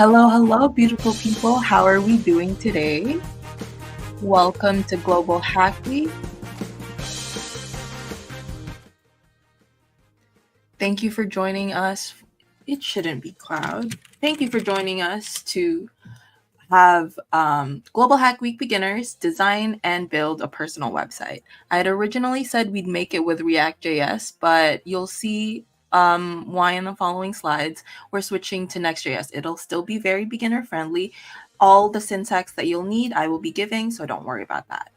Hello, beautiful people. How are we doing today? Welcome to Global Hack Week. Thank you for joining us. It shouldn't be cloud. Thank you for joining us to have Global Hack Week beginners design and build a personal website. I had originally said we'd make it with React.js, but you'll see why in the following slides. We're switching to Next.js. It'll still be very beginner friendly. All the syntax that you'll need, I will be giving, so don't worry about that.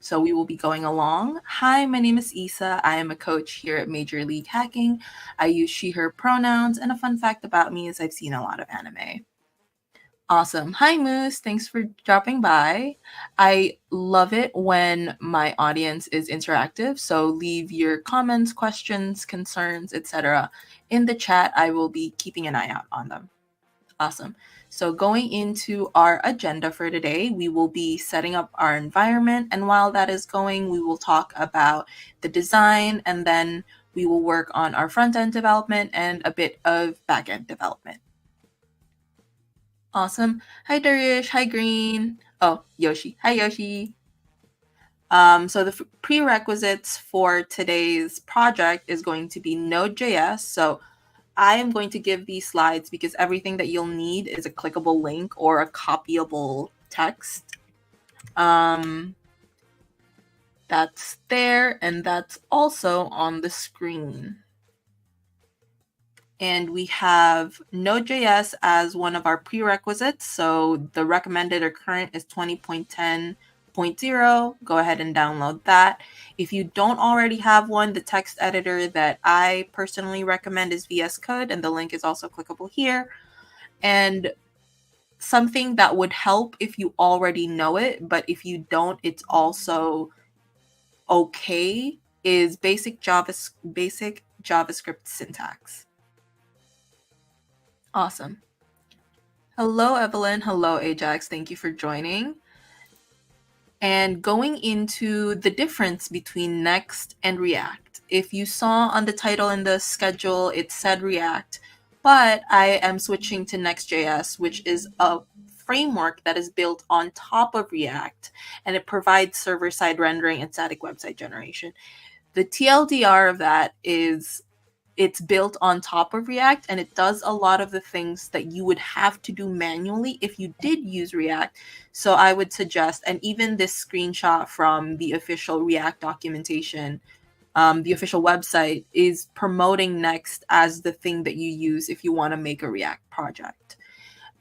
So we will be going along. Hi, my name is Isa. I am a coach here at Major League Hacking. I use she, her pronouns, and a fun fact about me is I've seen a lot of anime. Awesome. Hi, Moose. Thanks for dropping by. I love it when my audience is interactive. So leave your comments, questions, concerns, etc. in the chat. I will be keeping an eye out on them. Awesome. So going into our agenda for today, we will be setting up our environment. And while that is going, we will talk about the design, and then we will work on our front-end development and a bit of back-end development. Awesome. Hi, Darish. Hi, Green. Oh, Yoshi. Hi, Yoshi. So the prerequisites for today's project is going to be Node.js. So I am going to give these slides because everything that you'll need is a clickable link or a copyable text. That's there, and that's also on the screen. And we have Node.js as one of our prerequisites. So the recommended or current is 20.10.0. Go ahead and download that. If you don't already have one, the text editor that I personally recommend is VS Code, and the link is also clickable here. And something that would help if you already know it, but if you don't, it's also okay, is basic JavaScript syntax. Awesome. Hello, Evelyn. Hello, Ajax. Thank you for joining. And going into the difference between Next and React. If you saw on the title in the schedule, it said React, but I am switching to Next.js, which is a framework that is built on top of React, and it provides server-side rendering and static website generation. The TLDR of that is it's built on top of React, and it does a lot of the things that you would have to do manually if you did use React. So I would suggest, and even this screenshot from the official React documentation, the official website is promoting Next as the thing that you use if you want to make a React project.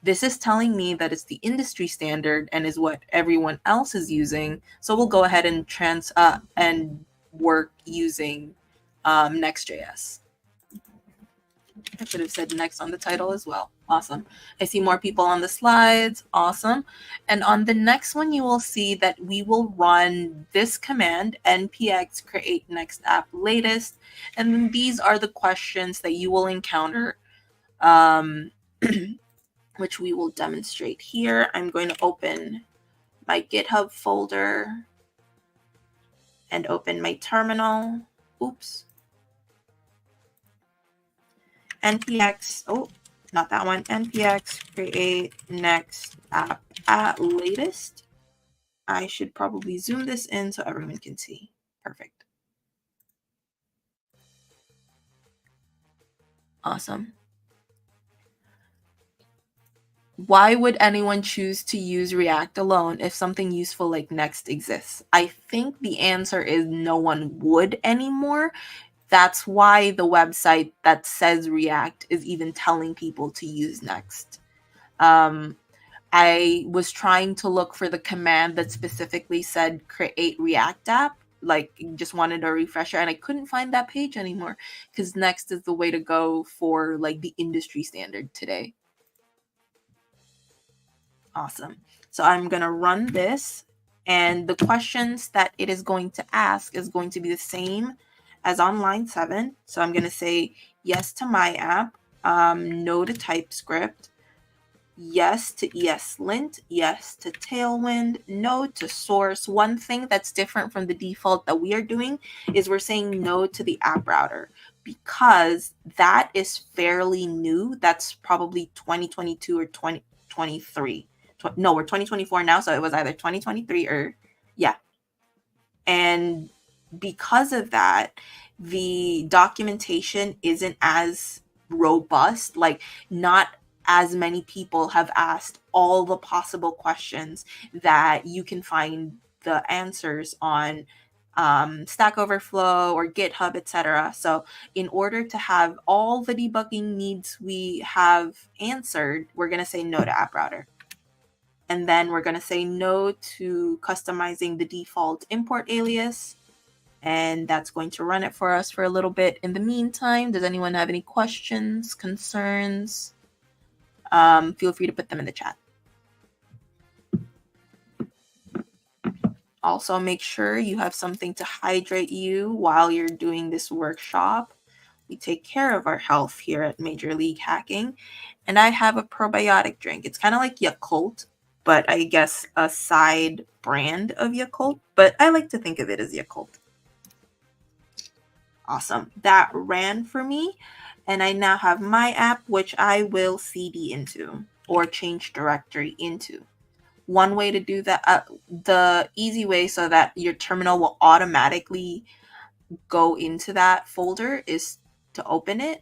This is telling me that it's the industry standard and is what everyone else is using. So we'll go ahead and work using Next.js. I should have said Next on the title as well. Awesome. I see more people on the slides. Awesome. And on the next one, you will see that we will run this command, npx create next app latest. And then these are the questions that you will encounter, which we will demonstrate here. I'm going to open my GitHub folder and open my terminal. Oops. npx, oh, not that one, npx create next app at latest. I should probably zoom this in so everyone can see. Perfect. Awesome. Why would anyone choose to use React alone if something useful like Next exists? I think the answer is no one would anymore. That's why the website that says React is even telling people to use Next. I was trying to look for the command that specifically said create React app, like just wanted a refresher, and I couldn't find that page anymore because Next is the way to go for like the industry standard today. Awesome. So I'm going to run this, and the questions that it is going to ask is going to be the same as on line 7. So I'm going to say yes to my app, no to TypeScript, yes to ESLint, yes to Tailwind, no to Source. One thing that's different from the default that we are doing is we're saying no to the app router, because that is fairly new. That's probably 2022 or 2023. No, we're 2024 now, so it was either 2023 or yeah. And because of that, the documentation isn't as robust. Like, not as many people have asked all the possible questions that you can find the answers on Stack Overflow or GitHub, etc. So in order to have all the debugging needs we have answered, we're going to say no to App Router. And then we're going to say no to customizing the default import alias. And that's going to run it for us for a little bit. In the meantime, does anyone have any questions, concerns? Feel free to put them in the chat. Also, make sure you have something to hydrate you while you're doing this workshop. We take care of our health here at Major League Hacking. And I have a probiotic drink. It's kind of like Yakult, but I guess a side brand of Yakult. But I like to think of it as Yakult. Awesome. That ran for me. And I now have my app, which I will CD into or change directory into. One way to do that, the easy way so that your terminal will automatically go into that folder, is to open it.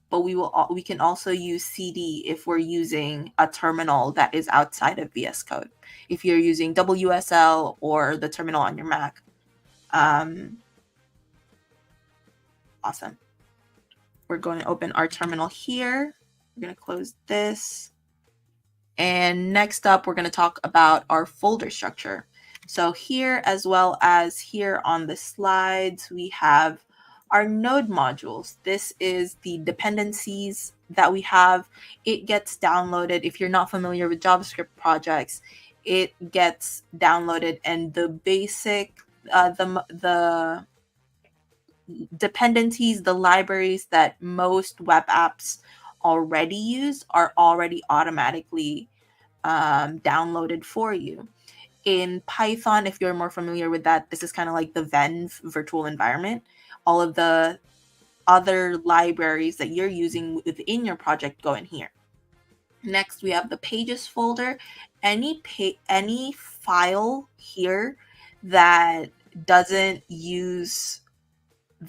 But we can also use CD if we're using a terminal that is outside of VS Code. If you're using WSL or the terminal on your Mac. Awesome. We're going to open our terminal here. We're going to close this. And next up, we're going to talk about our folder structure. So here, as well as here on the slides, we have our node modules. This is the dependencies that we have. It gets downloaded. If you're not familiar with JavaScript projects, it gets downloaded, and the basic, the dependencies, the libraries that most web apps already use are already automatically downloaded for you. In Python, if you're more familiar with that, this is kind of like the Venn virtual environment. All of the other libraries that you're using within your project go in here. Next, we have the pages folder. Any file here that doesn't use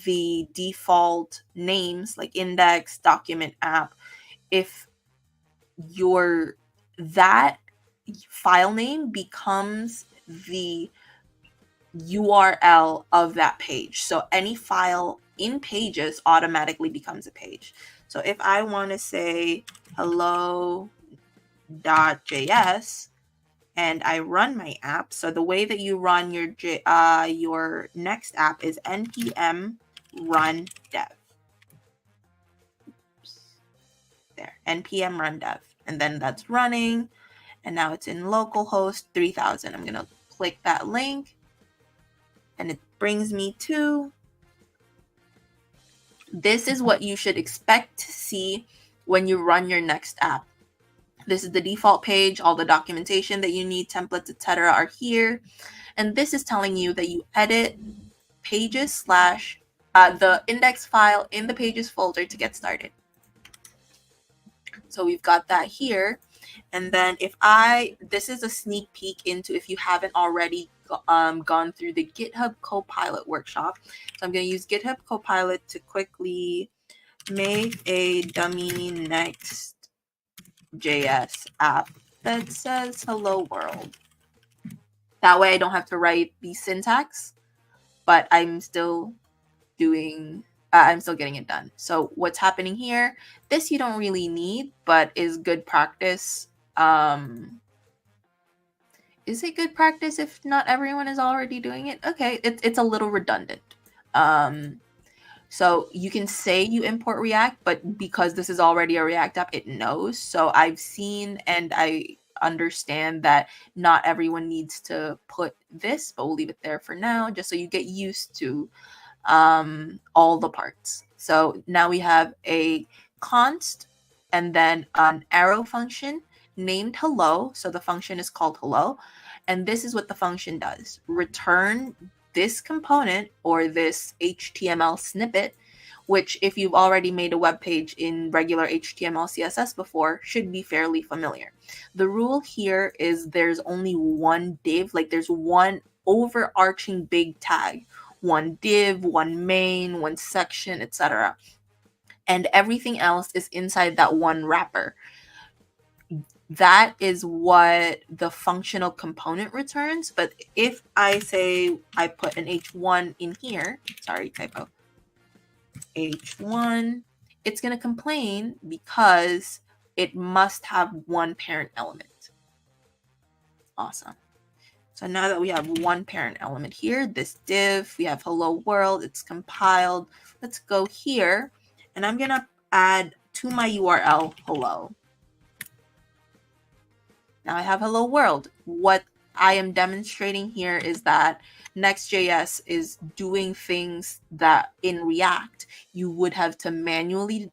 the default names like index, document, app, if that file name becomes the URL of that page. So any file in pages automatically becomes a page. So if I want to say hello.js and I run my app, so the way that you run your next app is npm run dev. Oops. There, npm run dev. And then that's running. And now it's in localhost 3000. I'm going to click that link. And it brings me to, this is what you should expect to see when you run your next app. This is the default page. All the documentation that you need, templates, etc. are here. And this is telling you that you edit pages / the index file in the pages folder to get started. So we've got that here. And then this is a sneak peek into, if you haven't already gone through the GitHub Copilot workshop. So I'm going to use GitHub Copilot to quickly make a dummy Next.js app that says hello world. That way I don't have to write the syntax, but I'm still getting it done. So what's happening here, this you don't really need, but is good practice. Is it good practice if not everyone is already doing it? Okay, it's a little redundant. So you can say you import React, but because this is already a React app, it knows. So I've seen and I understand that not everyone needs to put this, but we'll leave it there for now, just so you get used to all the parts. So now we have a const and then an arrow function named hello. So the function is called hello. And this is what the function does. Return this component or this HTML snippet which if you've already made a web page in regular HTML, CSS before, should be fairly familiar. The rule here is there's only one div, like there's one overarching big tag, one div, one main, one section, etc. And everything else is inside that one wrapper. That is what the functional component returns. But if I say I put an H1 in here, sorry, typo, H1, it's going to complain because it must have one parent element. Awesome. So now that we have one parent element here, this div, we have hello world, it's compiled. Let's go here, and I'm going to add to my URL hello. Now I have hello world. What I am demonstrating here is that Next.js is doing things that in React you would have to manually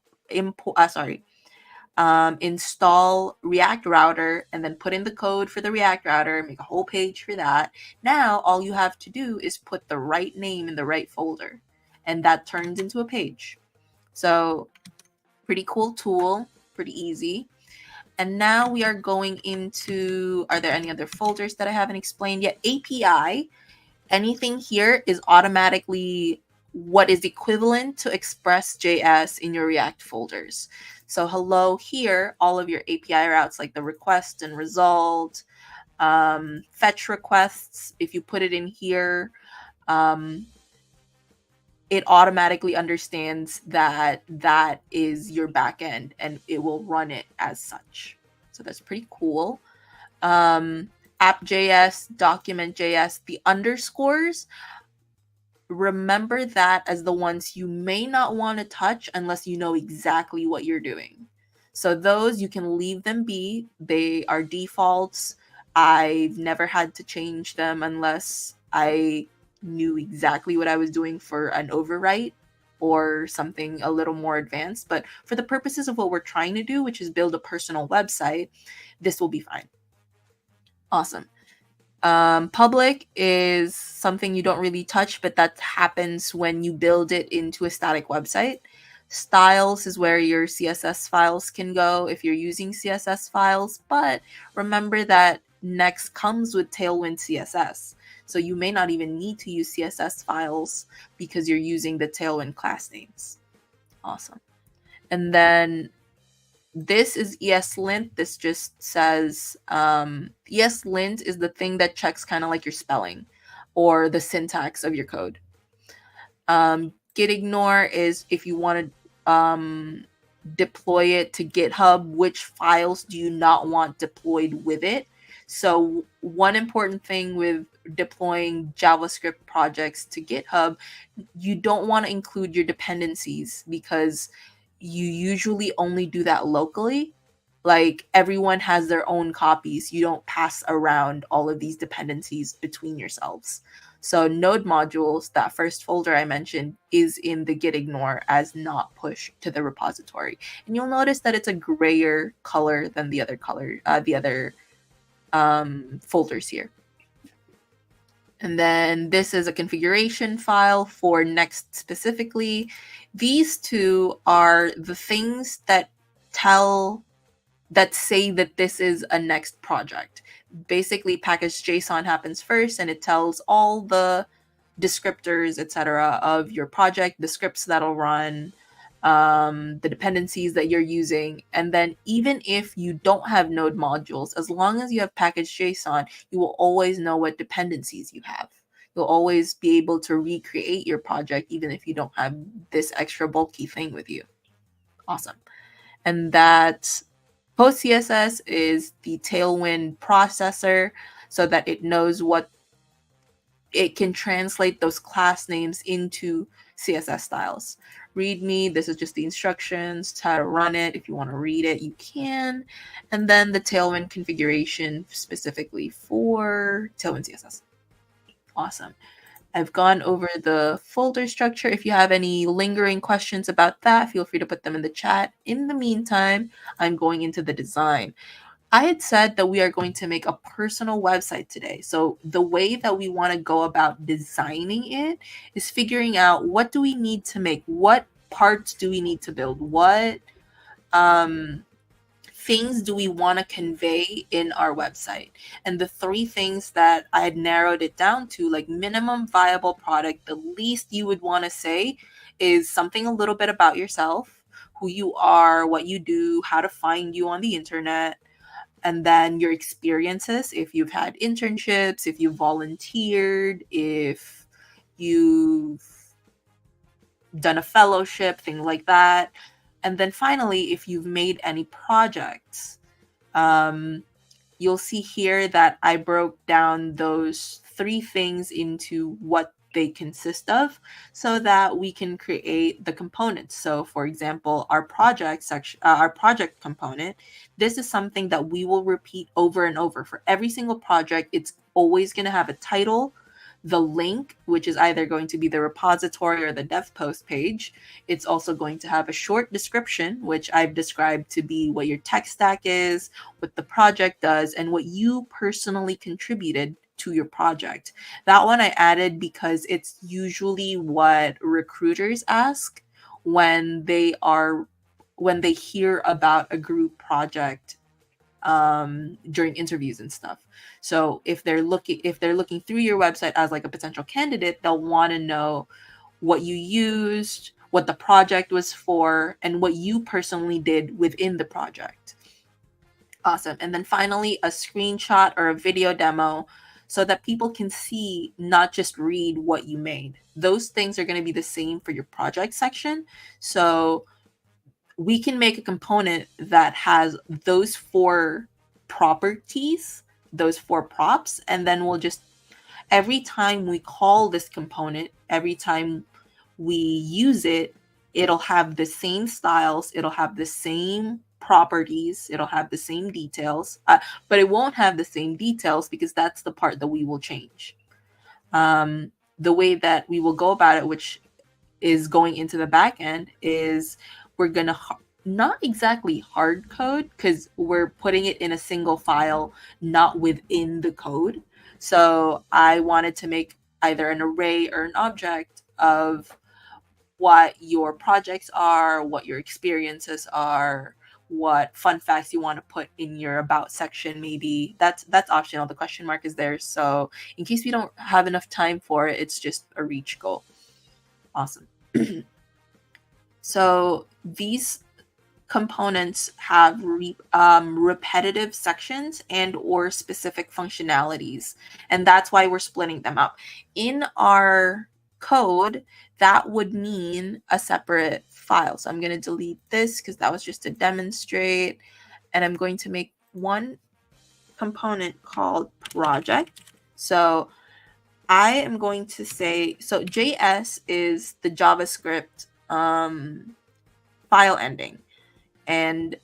install React Router and then put in the code for the React Router, make a whole page for that. Now all you have to do is put the right name in the right folder, and that turns into a page. So pretty cool tool, pretty easy. And now we are going into, are there any other folders that I haven't explained yet? API, anything here is automatically what is equivalent to Express.js in your React folders. So hello here, all of your API routes like the request and result, fetch requests, if you put it in here, it automatically understands that that is your backend and it will run it as such. So that's pretty cool. App.js, document.js, the underscores, remember that as the ones you may not want to touch unless you know exactly what you're doing. So those you can leave them be. They are defaults. I've never had to change them unless I knew exactly what I was doing for an overwrite or something a little more advanced. But for the purposes of what we're trying to do, which is build a personal website, this will be fine. Awesome. Public is something you don't really touch, but that happens when you build it into a static website. Styles is where your CSS files can go if you're using CSS files, but remember that Next comes with Tailwind CSS. So you may not even need to use CSS files because you're using the Tailwind class names. Awesome. And then this is ESLint. This just says ESLint is the thing that checks kind of like your spelling or the syntax of your code. Gitignore is if you want to deploy it to GitHub, which files do you not want deployed with it? So one important thing with deploying JavaScript projects to GitHub, you don't want to include your dependencies because you usually only do that locally. Like everyone has their own copies. You don't pass around all of these dependencies between yourselves. So node modules, that first folder I mentioned, is in the gitignore as not pushed to the repository. And you'll notice that it's a grayer color than the other folders here. And then this is a configuration file for Next specifically. These two are the things that say that this is a Next project. Basically, package.json happens first, and it tells all the descriptors, etc., of your project, the scripts that'll run, the dependencies that you're using. And then even if you don't have node modules, as long as you have package.json, you will always know what dependencies you have. You'll always be able to recreate your project even if you don't have this extra bulky thing with you. Awesome. And that PostCSS is the Tailwind processor so that it knows what it can translate those class names into CSS styles. README, this is just the instructions to how to run it. If you want to read it, you can. And then the Tailwind configuration specifically for Tailwind CSS. Awesome. I've gone over the folder structure. If you have any lingering questions about that, feel free to put them in the chat. In the meantime, I'm going into the design. I had said that we are going to make a personal website today. So the way that we want to go about designing it is figuring out what do we need to make? What parts do we need to build? What things do we want to convey in our website? And the three things that I had narrowed it down to, like minimum viable product, the least you would want to say is something a little bit about yourself, who you are, what you do, how to find you on the internet, and then your experiences, if you've had internships, if you volunteered, if you've done a fellowship, things like that. And then finally, if you've made any projects. You'll see here that I broke down those three things into what they consist of so that we can create the components. So for example, our project section, our project component, this is something that we will repeat over and over for every single project. It's always going to have a title, the link, which is either going to be the repository or the dev post page. It's also going to have a short description, which I've described to be what your tech stack is, what the project does, and what you personally contributed to your project. That one I added because it's usually what recruiters ask when they hear about a group project during interviews and stuff. So if they're looking through your website as like a potential candidate, they'll want to know what you used, what the project was for, and what you personally did within the project. Awesome. And then finally, a screenshot or a video demo so that people can see, not just read what you made. Those things are going to be the same for your project section. So we can make a component that has those four properties, those four props, and then we'll just, every time we call this component, every time we use it, it'll have the same styles, it'll have the same properties, it'll have the same details, but it won't have the same details because that's the part that we will change. The way that we will go about it, which is going into the back end, is we're going to not exactly hard code because we're putting it in a single file, not within the code. So I wanted to make either an array or an object of what your projects are, what your experiences are, what fun facts you want to put in your about section. Maybe that's optional. The question mark is there, so in case we don't have enough time for it, it's just a reach goal. Awesome. So these components have repetitive sections and or specific functionalities, and that's why we're splitting them up. In our code, that would mean a separate file. So I'm going to delete this because that was just to demonstrate, and I'm going to make one component called project. So I am going to say, so JS is the JavaScript file ending. And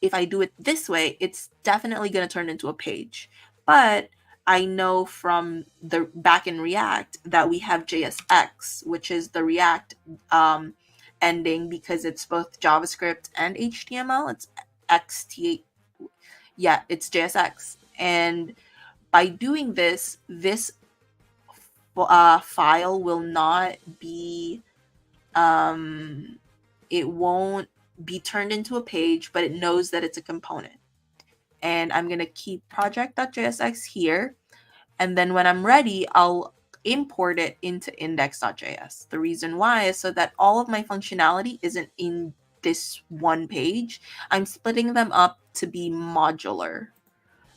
if I do it this way, it's definitely going to turn into a page. But I know from the back in React that we have JSX, which is the React ending because it's both JavaScript and HTML. It's XT. Yeah, it's JSX. And by doing this file will not be, it won't be turned into a page, but it knows that it's a component. And I'm going to keep project.jsx here. And then when I'm ready, I'll import it into index.js. The reason why is so that all of my functionality isn't in this one page. I'm splitting them up to be modular.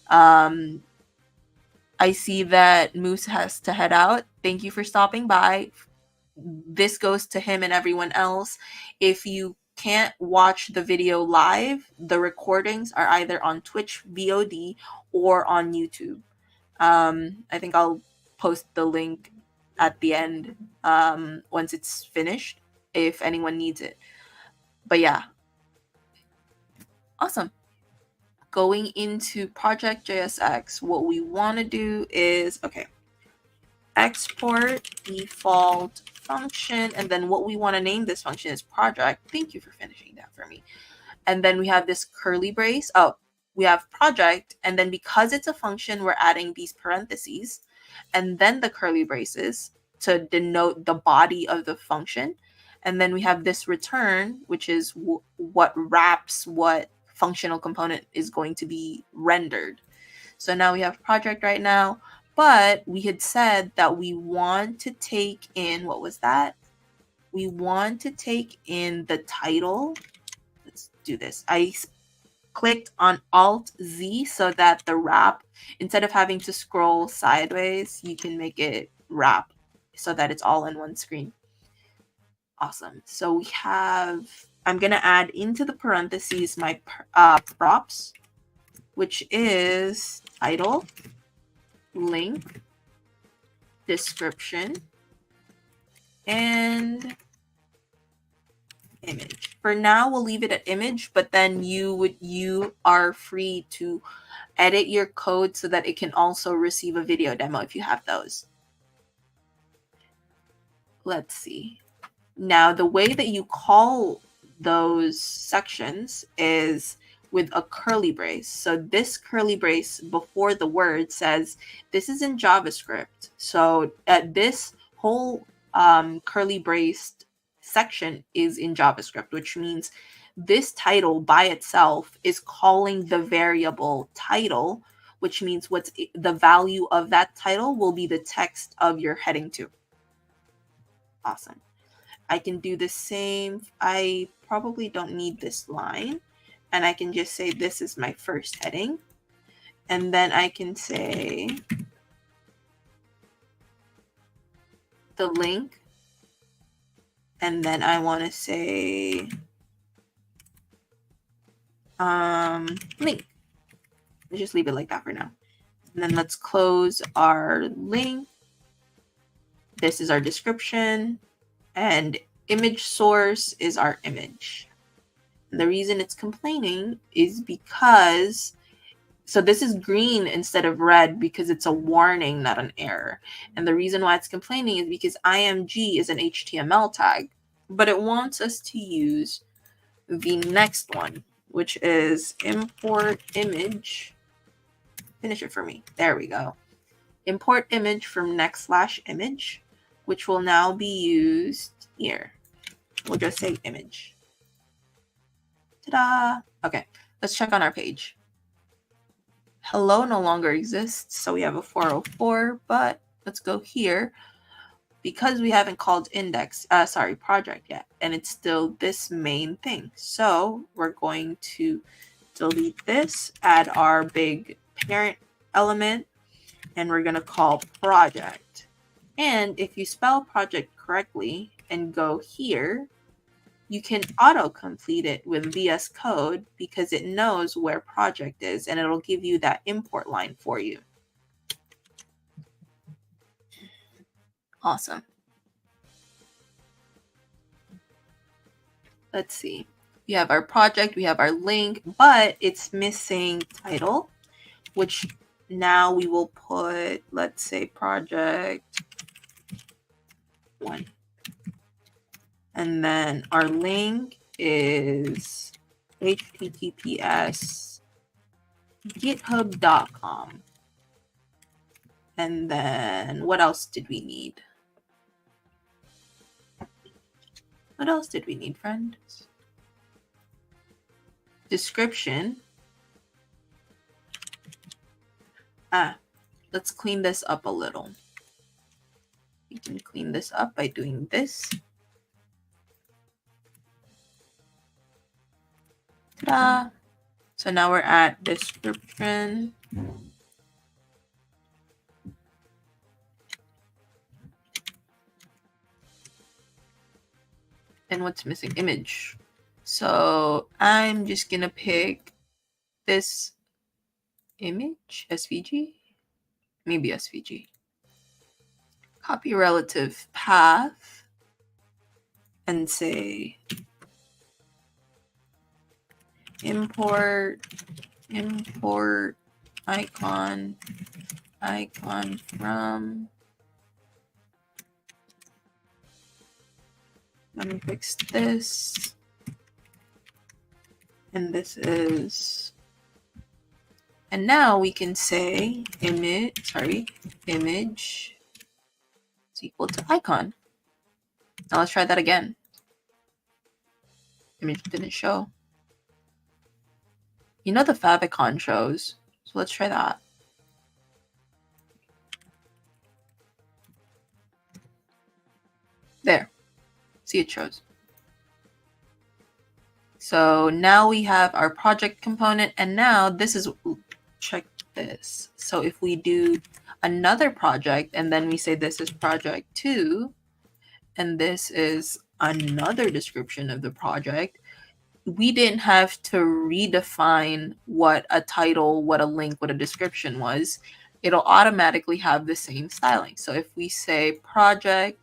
I see that Moose has to head out. Thank you for stopping by. This goes to him and everyone else. If you can't watch the video live, the recordings are either on Twitch VOD or on YouTube. I think I'll post the link at the end once it's finished if anyone needs it. But yeah, awesome. Going into project JSX, what we want to do is, okay, export default function, and then what we want to name this function is project. Thank you for finishing that for me. And then we have this curly brace. Oh, we have project, and then because it's a function, we're adding these parentheses and then the curly braces to denote the body of the function. And then we have this return, which is what wraps what functional component is going to be rendered. So now we have project right now, but we had said that we want to take in, what was that? We want to take in the title. Let's do this. I clicked on Alt Z so that the wrap, instead of having to scroll sideways, you can make it wrap so that it's all in one screen. Awesome. So we have, I'm going to add into the parentheses my props, which is title, link, description, and image. For now, we'll leave it at image, but then you are free to edit your code so that it can also receive a video demo if you have those. Let's see. Now, the way that you call those sections is with a curly brace. So this curly brace before the word says this is in JavaScript. So this whole curly braced section is in JavaScript, which means this title by itself is calling the variable title, which means what's the value of that title will be the text of your heading 2. Awesome. I can do the same. I probably don't need this line. And I can just say this is my first heading. And then I can say the link. And then I want to say link. Let's just leave it like that for now. And then let's close our link. This is our description. And image source is our image. And the reason it's complaining is because, so this is green instead of red because it's a warning, not an error. And the reason why it's complaining is because img is an HTML tag, but it wants us to use the next one, which is import image. Finish it for me. There we go. Import image from next/image, which will now be used here. We'll just say image. Ta-da! Okay, let's check on our page. Hello no longer exists, so we have a 404, but let's go here because we haven't called project yet, and it's still this main thing. So we're going to delete this, add our big parent element, and we're going to call project. And if you spell project correctly and go here, you can auto-complete it with VS Code because it knows where project is and it'll give you that import line for you. Awesome. Let's see. We have our project, we have our link, but it's missing title, which now we will put, let's say, project 1. And then our link is https github.com. And then what else did we need? What else did we need, friends? Description. Let's clean this up a little. We can clean this up by doing this. Ta-da! So now we're at description. And what's missing? Image. So I'm just gonna pick this image, SVG, maybe SVG. Copy relative path and say import icon from. Let me fix this. And this is, and now we can say image is equal to icon. Now let's try that again. Image didn't show. You know the favicon shows, so let's try that. There. See, it shows. So now we have our project component, and now this is, check this. So if we do another project and then we say this is project 2 and this is another description of the project, we didn't have to redefine what a title, what a link, what a description was. It'll automatically have the same styling. So if we say project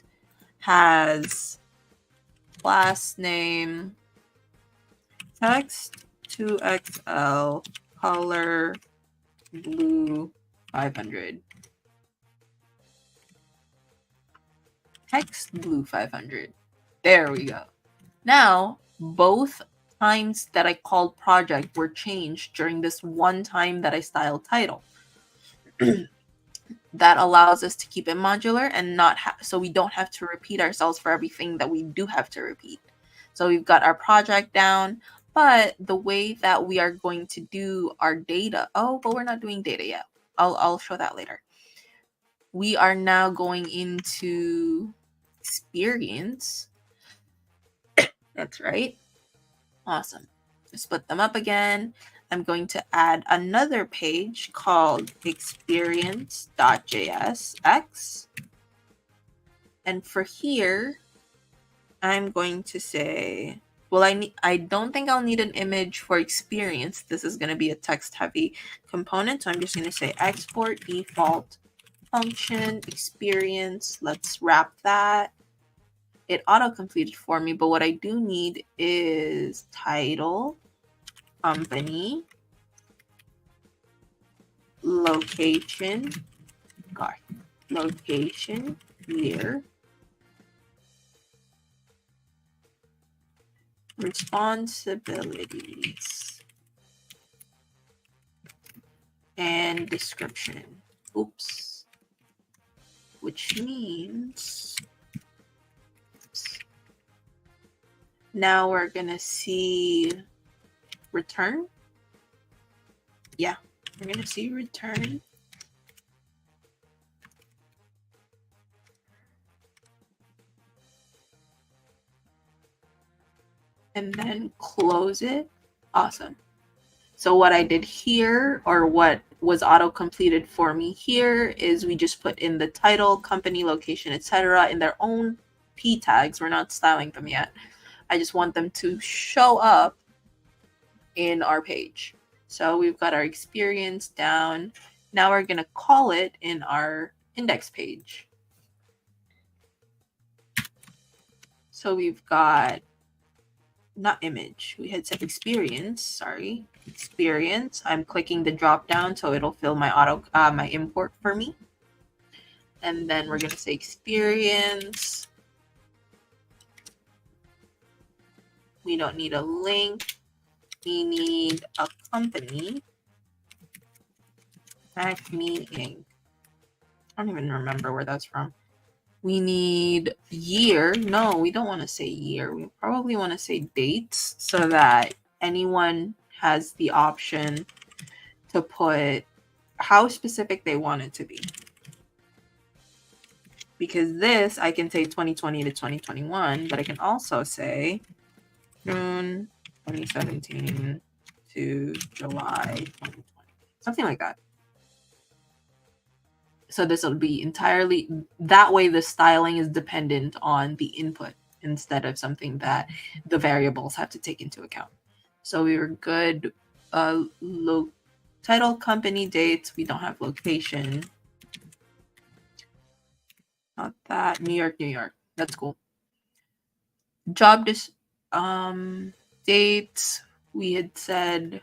has class name text 2XL color blue 500. Text blue 500. There we go. Now, both times that I called project were changed during this one time that I styled title. That allows us to keep it modular and not so we don't have to repeat ourselves for everything that we do have to repeat. So we've got our project down, but the way that we are going to do our data, but we're not doing data yet. I'll show that later. We are now going into experience. That's right. Awesome. Split them up again. I'm going to add another page called experience.jsx. And for here, I'm going to say, well, I don't think I'll need an image for experience. This is going to be a text heavy component. So I'm just going to say export default function experience. Let's wrap that. It auto-completed for me, but what I do need is title, company, location, location, year, responsibilities, and description. Oops. Which means now we're going to see return. Yeah, we're going to see return. And then close it. Awesome. So what I did here, or what was auto-completed for me here, is we just put in the title, company, location, etc. in their own p tags. We're not styling them yet. I just want them to show up in our page. So we've got our experience down. Now we're going to call it in our index page. So we've got, not image, we had said experience, sorry, experience. I'm clicking the drop down so it'll fill my my import for me. And then we're going to say experience. We don't need a link. We need a company. Acme Inc. I don't even remember where that's from. We need year. No, we don't want to say year. We probably want to say dates so that anyone has the option to put how specific they want it to be. Because this, I can say 2020 to 2021, but I can also say June 2017 to July 2020. Something like that. So this will be entirely, that way the styling is dependent on the input instead of something that the variables have to take into account. So we were good. Title, company, dates. We don't have location. Not that. New York, New York. That's cool. Job dates. We had said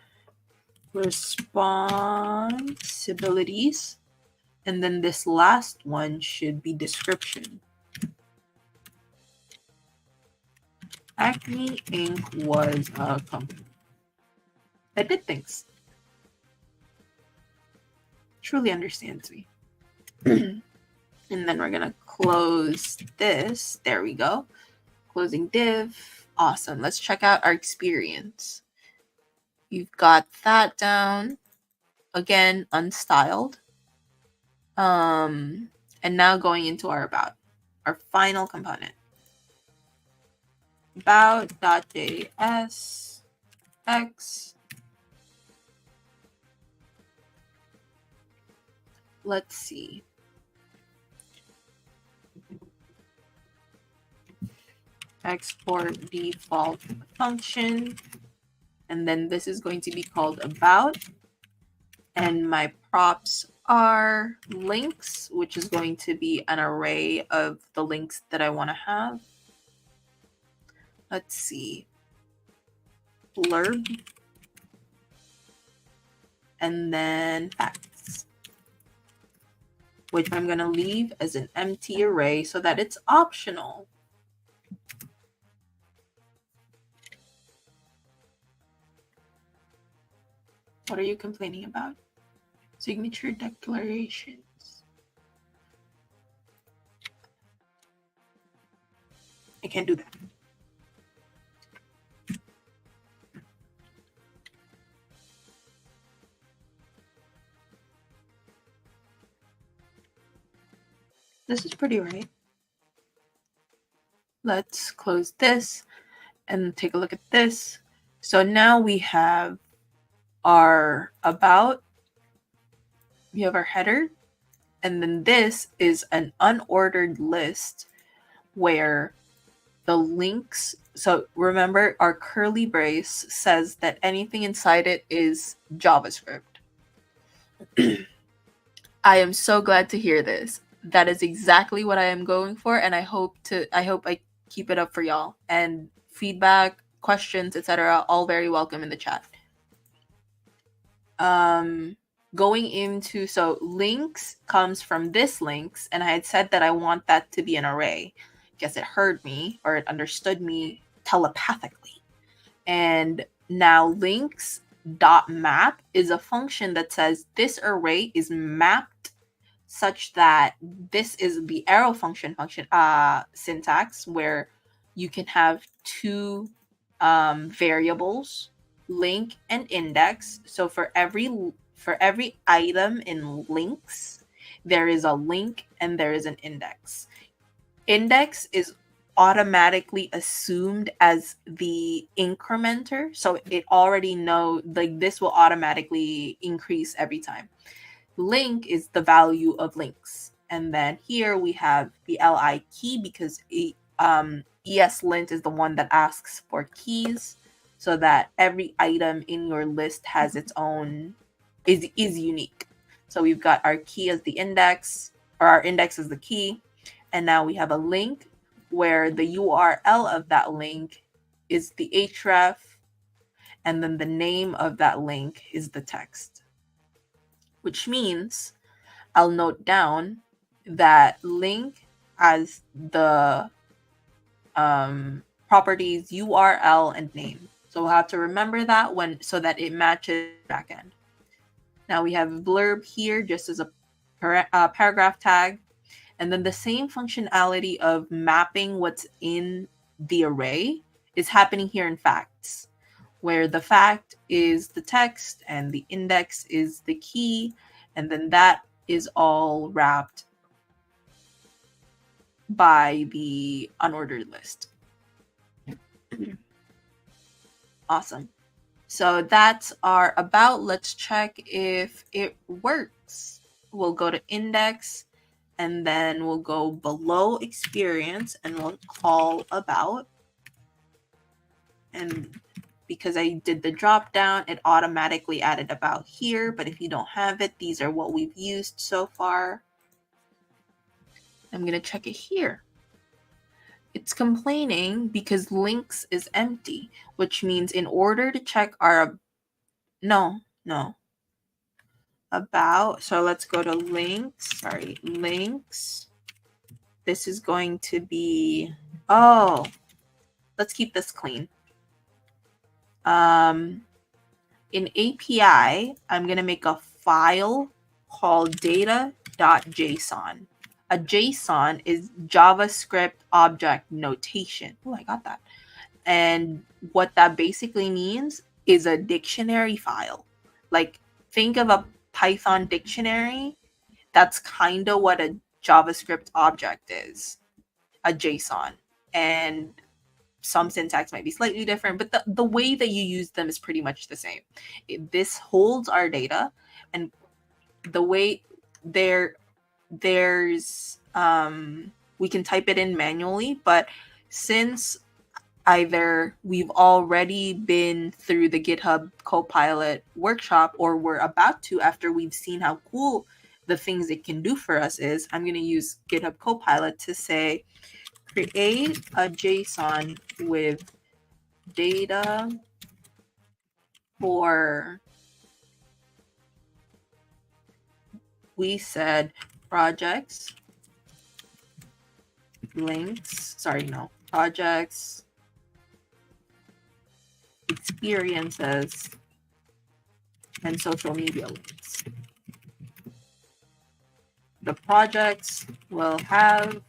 responsibilities. And then this last one should be description. Acme Inc. was a company that did things. Truly understands me. And then we're going to close this. There we go. Closing div. Awesome. Let's check out our experience. You've got that down. Again, unstyled. And now going into our about, our final component. About.js x. Let's see. Export default function. And then this is going to be called about. And my props are links, which is going to be an array of the links that I want to have. Let's see. Blurb. And then facts, which I'm going to leave as an empty array so that it's optional. What are you complaining about? Signature declarations. I can't do that. This is pretty right. Let's close this and take a look at this. So now we have our about, we have our header, and then this is an unordered list where the links, so remember our curly brace says that anything inside it is JavaScript. I am so glad to hear this. That is exactly what I am going for, and I hope I keep it up for y'all. And feedback, questions, etc., all very welcome in the chat. Going into, so links comes from this links, and I had said that I want that to be an array. Guess it heard me, or it understood me telepathically. And now links dot map is a function that says this array is mapped such that this is the arrow function syntax, where you can have two variables, link and index. So for every item in links, there is a link and there is an index. Index is automatically assumed as the incrementer, so it already knows, like, this will automatically increase every time. Link is the value of links, and then here we have the li key, because ESLint is the one that asks for keys, so that every item in your list has its own, is unique. So we've got our key as the index, or our index as the key, and now we have a link where the URL of that link is the href, and then the name of that link is the text. Which means I'll note down that link as the properties URL and name. So we'll have to remember that so that it matches backend. Now we have blurb here just as a paragraph tag. And then the same functionality of mapping what's in the array is happening here in facts, where the fact is the text and the index is the key, and then that is all wrapped by the unordered list. Awesome. So that's our about. Let's check if it works. We'll go to index, and then we'll go below experience, and we'll call about. And because I did the drop down, it automatically added about here. But if you don't have it, these are what we've used so far. I'm going to check it here. It's complaining because links is empty, which means in order to check our, about, so let's go to links, links. This is going to be, let's keep this clean. In API, I'm going to make a file called data.json. A JSON is JavaScript object notation. Oh, I got that. And what that basically means is a dictionary file. Like, think of a Python dictionary. That's kind of what a JavaScript object is, a JSON. And some syntax might be slightly different, but the way that you use them is pretty much the same. This holds our data, and the way there's we can type it in manually, but since either we've already been through the GitHub Copilot workshop or we're about to after we've seen how cool the things it can do for us is, I'm going to use GitHub Copilot to say, create a JSON with data for, we said projects, links, projects, experiences, and social media links. The projects will have,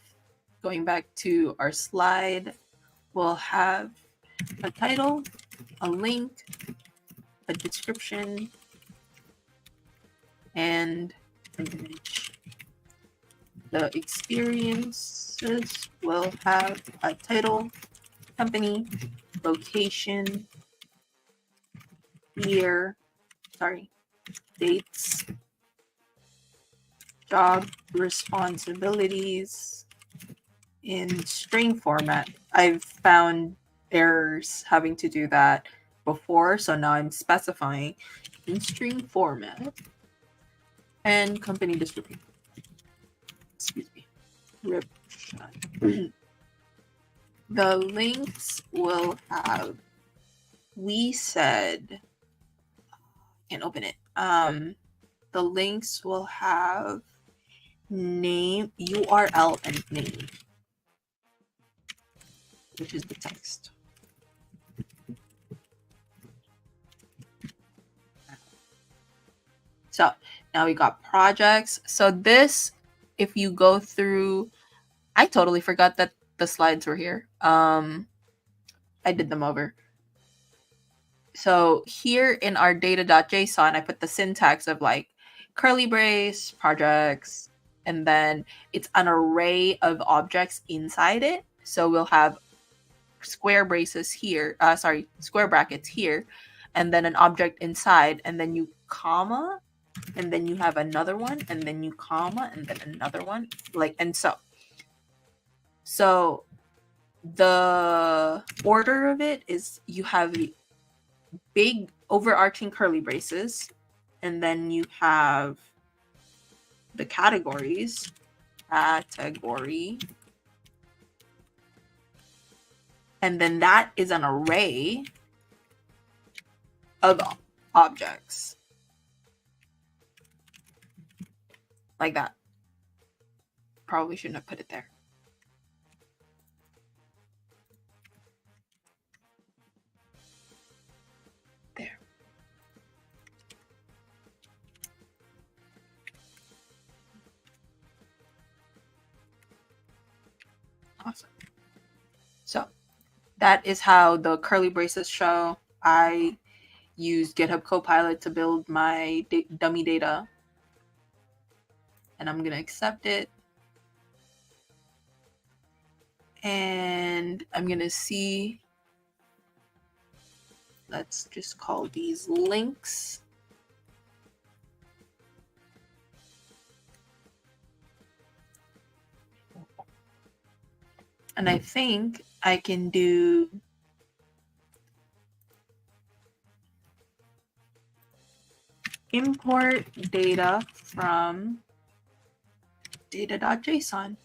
going back to our slide, will have a title, a link, a description, and an image. The experiences will have a title, company, location, year, dates, job responsibilities in string format. I've found errors having to do that before, so now I'm specifying in string format, and company description. Excuse me. Rip shot. The links will have, we said, can't open it. The links will have name, URL, and name, which is the text. So now we got projects. So this, if you go through, I totally forgot that the slides were here. I did them over. So here in our data.json, I put the syntax of like curly brace, projects, and then it's an array of objects inside it. So we'll have square braces here, square brackets here, and then an object inside, and then you comma, and then you have another one, and then you comma, and then another one, like, and so. So the order of it is you have the big overarching curly braces, and then you have the categories, category, and then that is an array of objects. Like that. Probably shouldn't have put it there. There. Awesome. So that is how the curly braces show. I use GitHub Copilot to build my dummy data, and I'm going to accept it. And I'm going to see, let's just call these links. And I think I can do import data from data.json,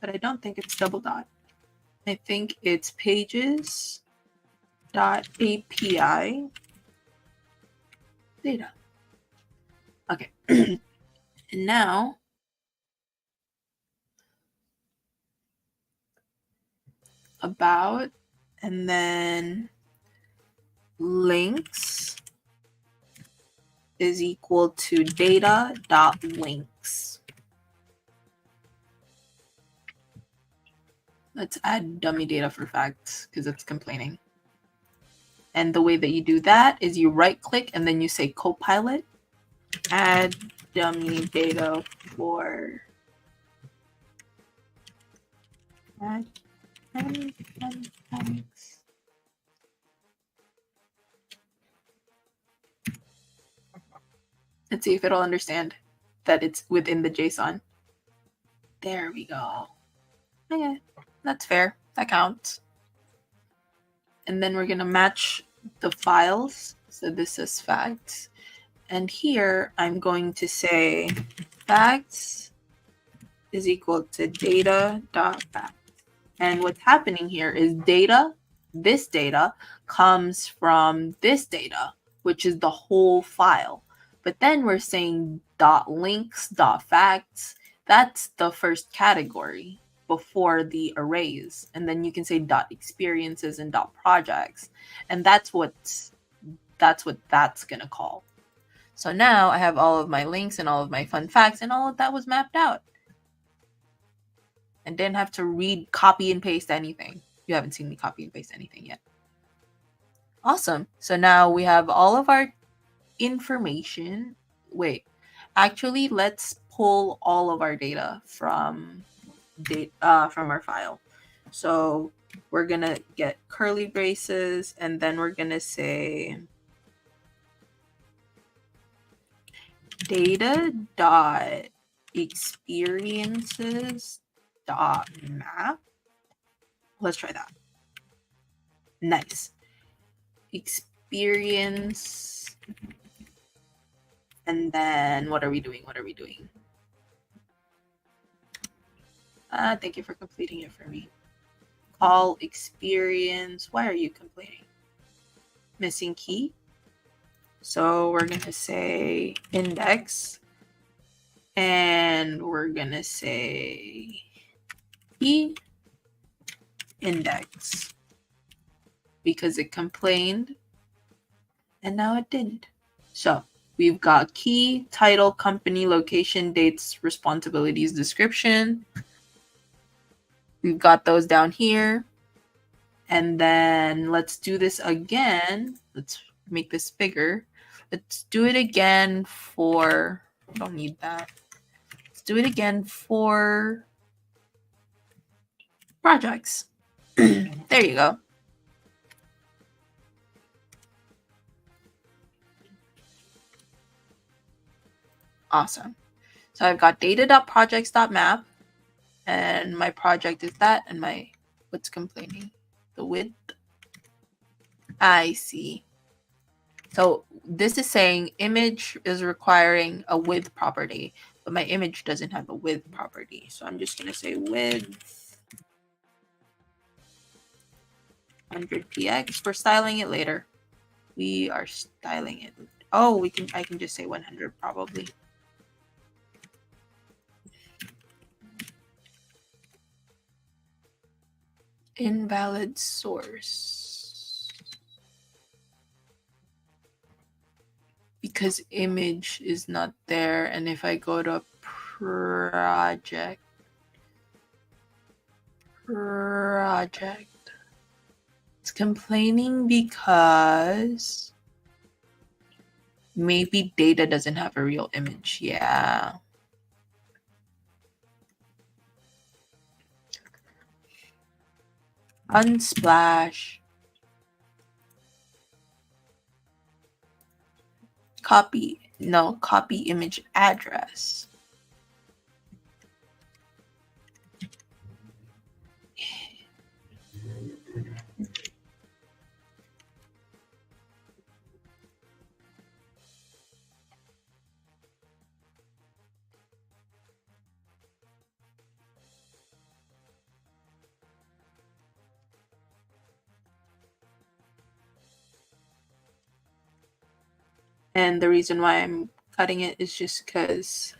but I don't think it's double dot. I think it's pages.api data. Okay. And now about, and then links is equal to data.links. Let's add dummy data for facts because it's complaining. And the way that you do that is you right click and then you say Copilot, add dummy data for facts. Let's see if it'll understand that it's within the JSON. There we go. Okay, that's fair. That counts. And then we're going to match the files. So this is facts. And here I'm going to say facts is equal to data.fact. And what's happening here is data, this data comes from this data, which is the whole file. But then we're saying .links, .facts. That's the first category before the arrays. And then you can say .experiences and .projects. And that's what that's going to call. So now I have all of my links and all of my fun facts, and all of that was mapped out. And didn't have to read, copy and paste anything. You haven't seen me copy and paste anything yet. Awesome. So now we have all of our information. Wait, actually, let's pull all of our data from our file. So we're gonna get curly braces, and then we're gonna say data dot experiences dot map. Let's try that. Nice. Experience. And then what are we doing? Thank you for completing it for me. All experience. Why are you complaining? Missing key. So we're going to say index. And we're going to say key index. Because it complained. And now it didn't. So we've got key, title, company, location, dates, responsibilities, description. We've got those down here. And then let's do this again. Let's make this bigger. Let's do it again for, I don't need that. Let's do it again for projects. There you go. Awesome. So I've got data.projects.map, and my project is that, and my, what's complaining? The width. I see. So this is saying image is requiring a width property, but my image doesn't have a width property. So I'm just going to say width 100px. We're styling it later. We are styling it. Oh, I can just say 100 probably. Invalid source. Because image is not there, and if I go to project, it's complaining because maybe data doesn't have a real image. Yeah. Unsplash. Copy image address. And the reason why I'm cutting it is just because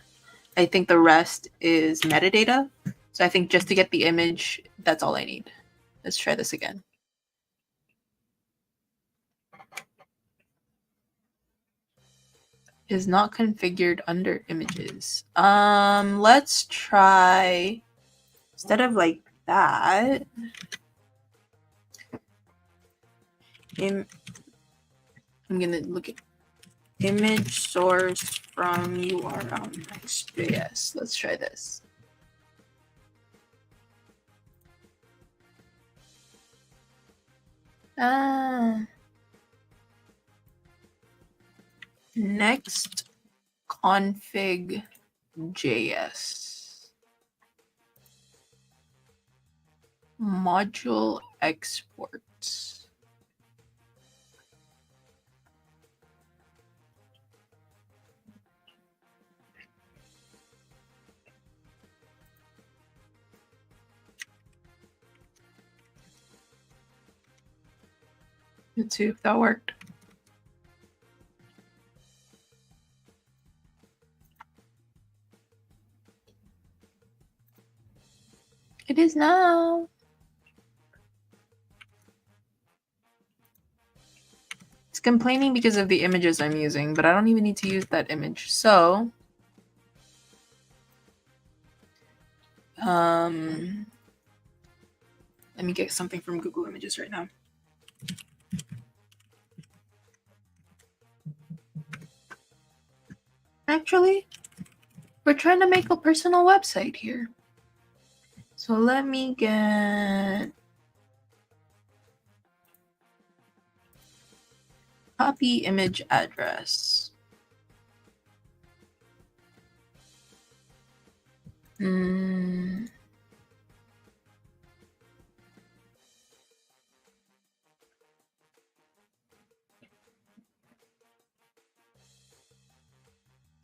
I think the rest is metadata. So I think just to get the image, that's all I need. Let's try this again. Is not configured under images. Let's try, instead of like that. I'm gonna look at image source from URL Next.js. Let's try this. Next config JS module exports. Let's see if that worked. It is now. It's complaining because of the images I'm using, but I don't even need to use that image. So, let me get something from Google Images right now. Actually, we're trying to make a personal website here. So let me get copy image address.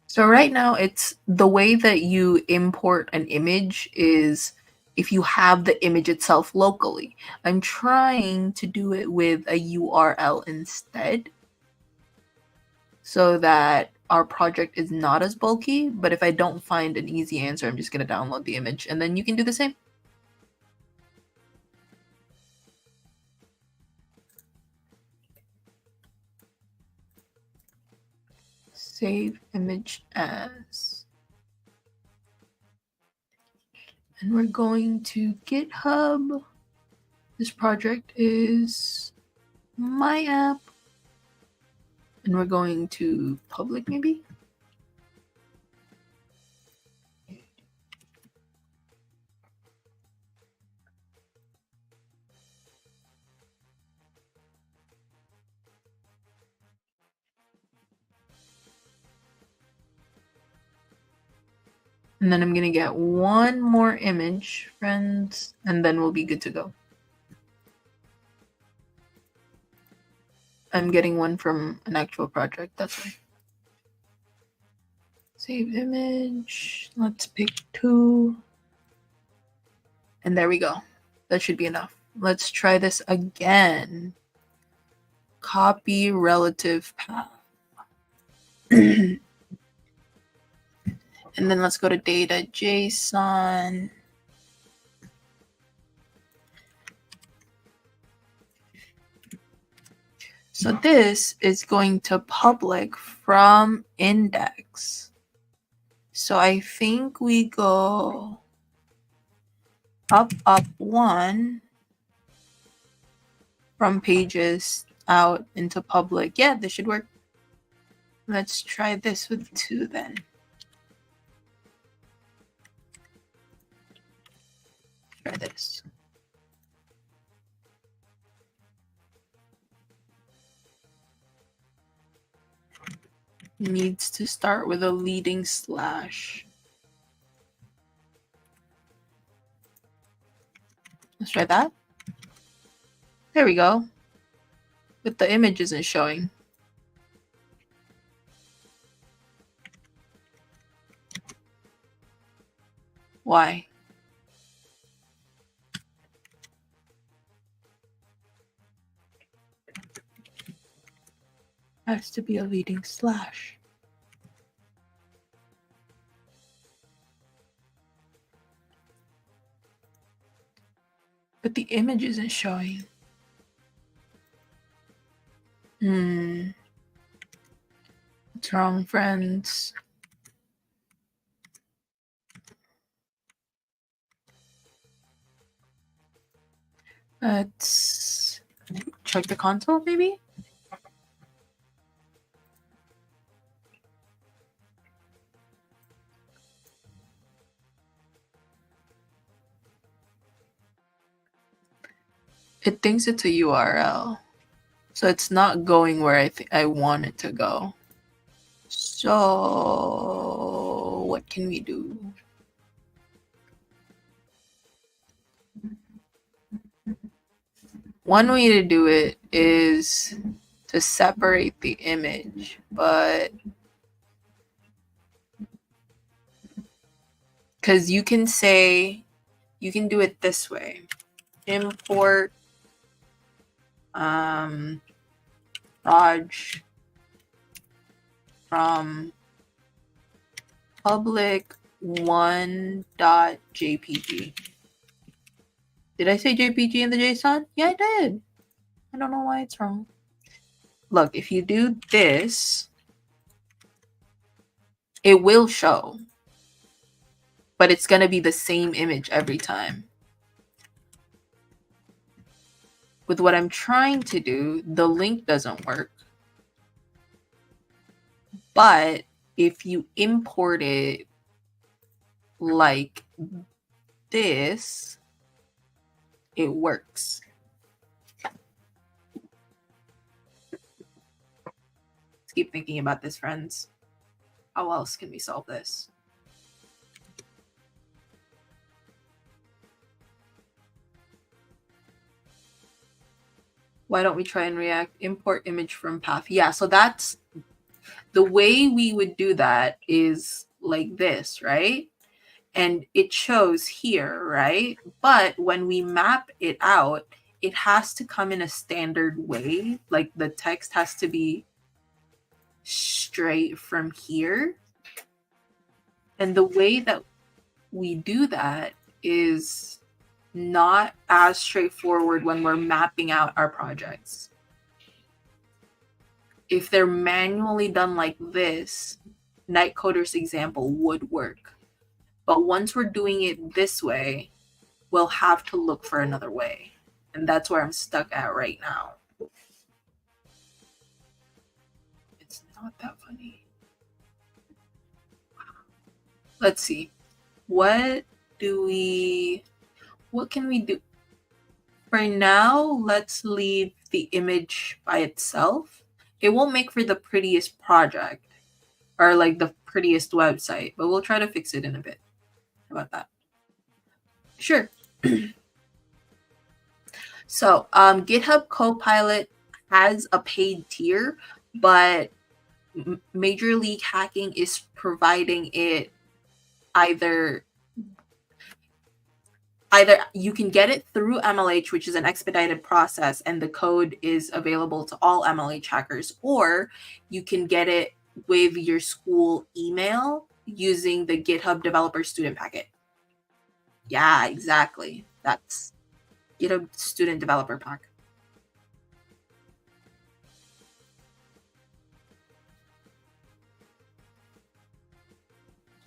So right now, it's the way that you import an image is if you have the image itself locally. I'm trying to do it with a URL instead so that our project is not as bulky. But if I don't find an easy answer, I'm just going to download the image and then you can do the same. Save image as. And we're going to GitHub. This project is my app. And we're going to public maybe. And then I'm going to get one more image, friends, and then we'll be good to go. I'm getting one from an actual project, that's why. Save image. Let's pick 2. And there we go. That should be enough. Let's try this again. Copy relative path. And then let's go to data JSON. So this is going to public from index. So I think we go up 1 from pages out into public. Yeah, this should work. Let's try this with 2 then. Try this. Needs to start with a leading slash. Let's try that. There we go. But the image isn't showing. Why? Has to be a leading slash. But the image isn't showing. What's wrong, friends? Let's check the console, maybe? It thinks it's a URL. So it's not going where I want it to go. So what can we do? One way to do it is to separate the image, but because you can do it this way. Import Raj from public 1.jpg. Did I say JPG in the JSON? Yeah, I did. I don't know why it's wrong. Look, if you do this, it will show, but it's going to be the same image every time. With what I'm trying to do, the link doesn't work. But if you import it like this, it works. Let's keep thinking about this, friends. How else can we solve this? Why don't we try and React import image from path? Yeah, so that's the way we would do that is like this, right? And it shows here, right? But when we map it out, it has to come in a standard way. Like the text has to be straight from here. And the way that we do that is not as straightforward when we're mapping out our projects. If they're manually done like this, Nightcoder's example would work. But once we're doing it this way, we'll have to look for another way. And that's where I'm stuck at right now. It's not that funny. Let's see. What can we do? For now, let's leave the image by itself. It won't make for the prettiest project or like the prettiest website, but we'll try to fix it in a bit. How about that? Sure. So GitHub Copilot has a paid tier, but Major League Hacking is providing it either you can get it through MLH, which is an expedited process, and the code is available to all MLH hackers, or you can get it with your school email using the GitHub Developer Student Packet. Yeah, exactly. That's GitHub Student Developer Pack.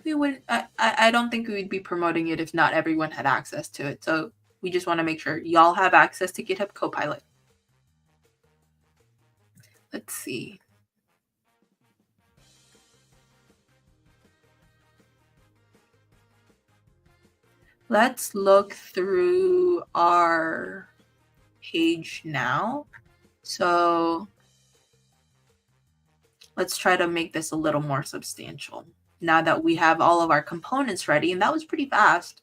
We would. I don't think we would be promoting it if not everyone had access to it. So we just want to make sure y'all have access to GitHub Copilot. Let's see. Let's look through our page now. So let's try to make this a little more substantial. Now that we have all of our components ready, and that was pretty fast,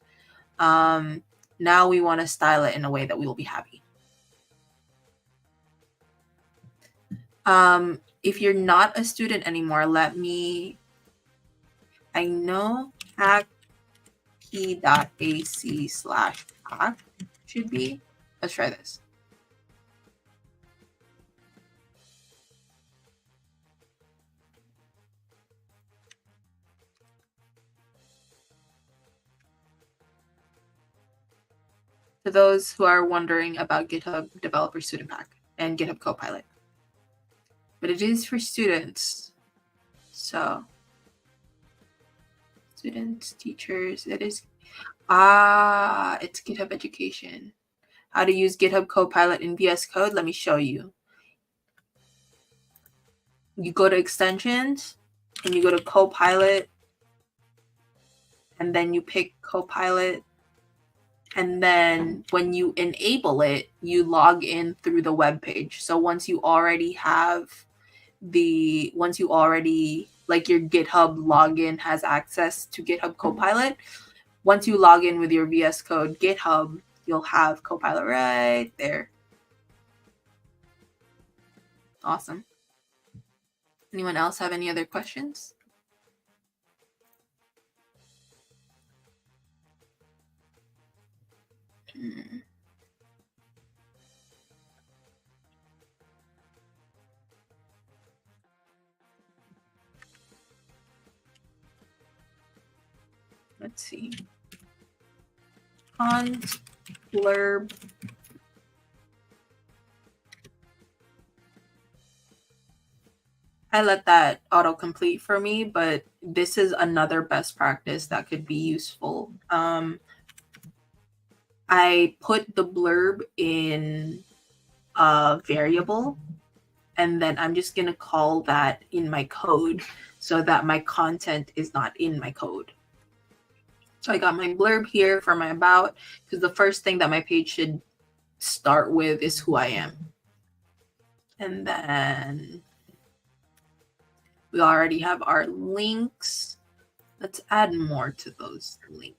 now we want to style it in a way that we will be happy. If you're not a student anymore, I know hackkey.ac/hack should be. Let's try this. For those who are wondering about GitHub Developer Student Pack and GitHub Copilot. But it is for students. So students, teachers, it's GitHub Education. how to use GitHub Copilot in VS Code. Let me show you. You go to extensions and you go to Copilot, and then you pick Copilot. And then when you enable it, you log in through the web page. So once you already like your GitHub login has access to GitHub Copilot, once you log in with your VS Code GitHub, you'll have Copilot right there. Awesome. Anyone else have any other questions? Let's see. Font blurb. I let that autocomplete for me, but this is another best practice that could be useful. I put the blurb in a variable, and then I'm just going to call that in my code so that my content is not in my code. So I got my blurb here for my about, because the first thing that my page should start with is who I am. And then we already have our links. Let's add more to those links.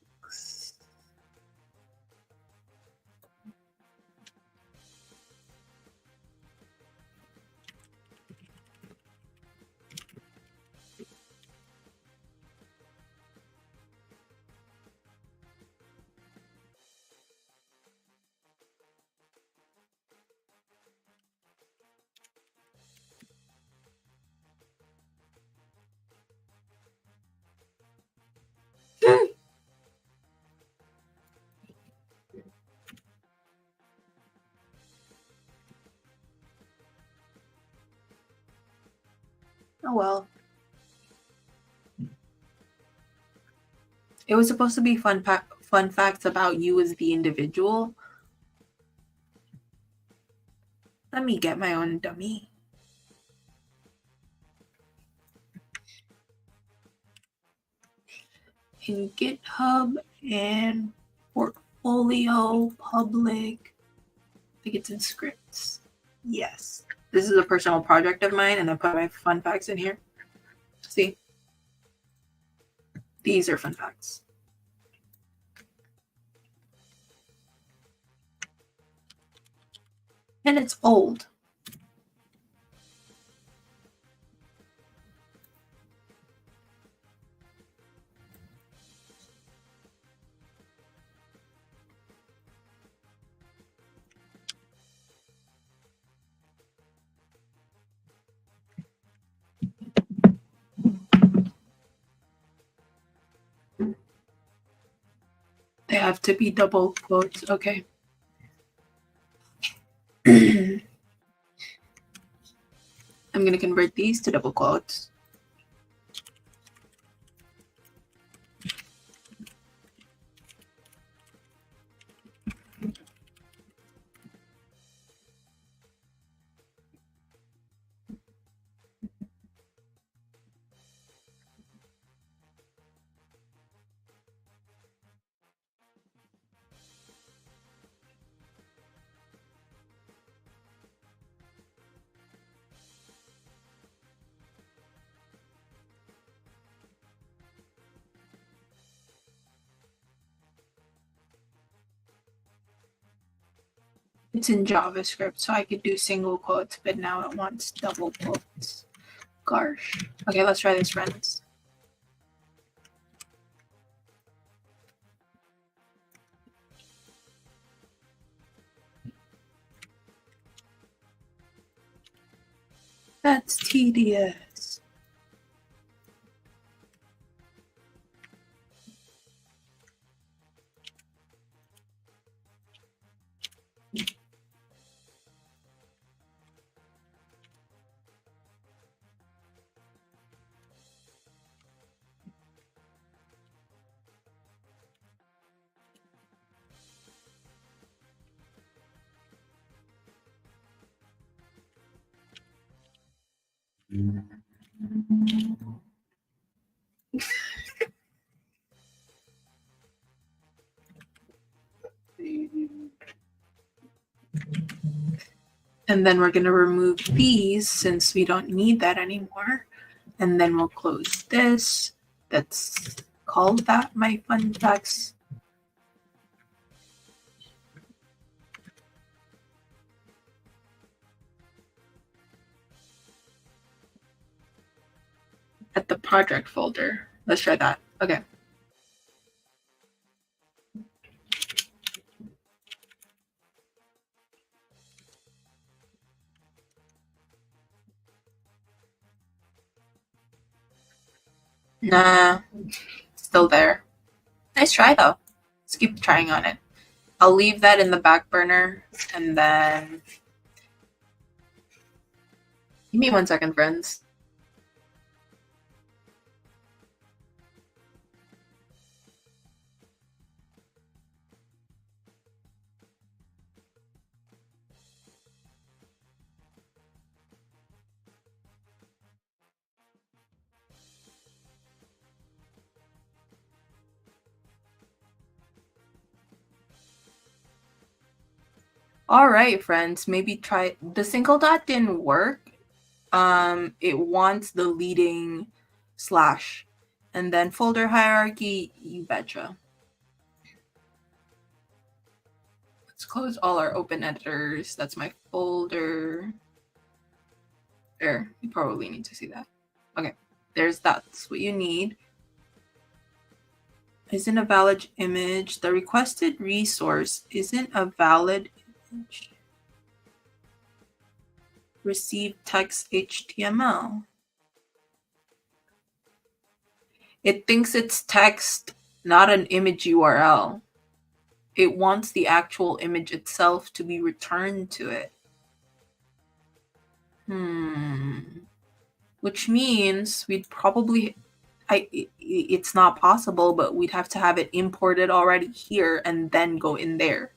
Oh well. It was supposed to be fun facts about you as the individual. Let me get my own dummy. In GitHub and portfolio public. I think it's in scripts. Yes. This is a personal project of mine, and I put my fun facts in here. See? These are fun facts. And it's old. They have to be double quotes. Okay. I'm going to convert these to double quotes. It's in JavaScript, so I could do single quotes, but now it wants double quotes. Gosh. Okay, let's try this, friends. That's tedious. And then we're going to remove these since we don't need that anymore. And then we'll close this. Let's call that my fun facts. At the project folder. Let's try that. Okay. Nah, still there. Nice try though. Let's keep trying on it. I'll leave that in the back burner and then give me 1 second, friends. All right, friends, maybe try the single dot didn't work. It wants the leading slash and then folder hierarchy, you betcha. Let's close all our open editors. That's my folder. There, you probably need to see that. Okay, that's what you need. Isn't a valid image. The requested resource isn't a valid image. Receive text HTML. It thinks it's text, not an image URL. It wants the actual image itself to be returned to it. Which means we'd probably, it's not possible, but we'd have to have it imported already here and then go in there.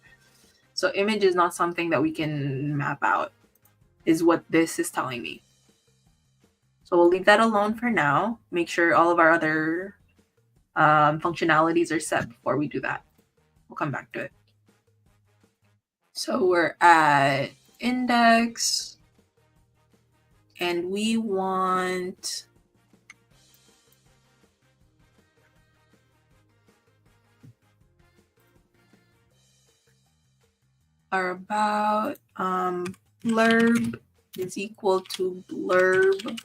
So image is not something that we can map out, is what this is telling me. So we'll leave that alone for now. Make sure all of our other functionalities are set before we do that. We'll come back to it. So we're at index and we want our about blurb is equal to blurb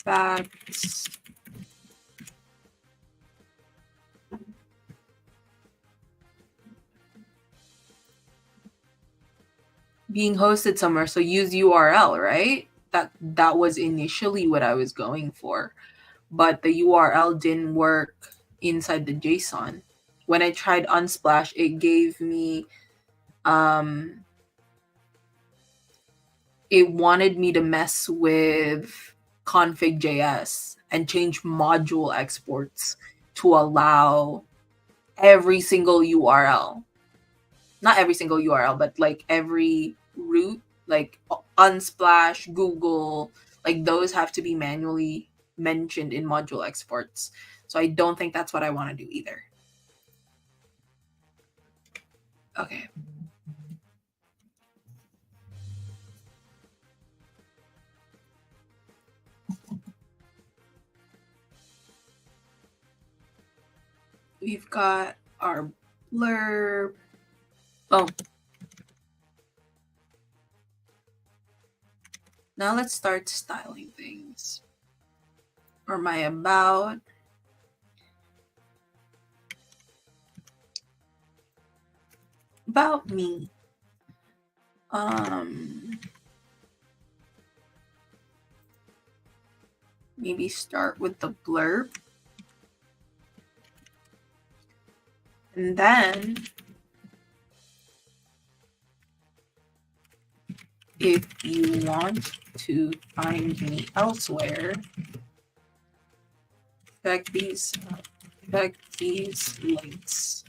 facts being hosted somewhere. So use URL, right? That was initially what I was going for, but the URL didn't work inside the JSON. When I tried Unsplash, it gave me it wanted me to mess with config.js and change module exports to allow every single URL. Not every single URL, but like every root, like Unsplash, Google, like those have to be manually mentioned in module exports. So I don't think that's what I want to do either. Okay. We've got our blurb. Oh. Now let's start styling things. Or my about. About me. Maybe start with the blurb. And then if you want to find me elsewhere, check these links.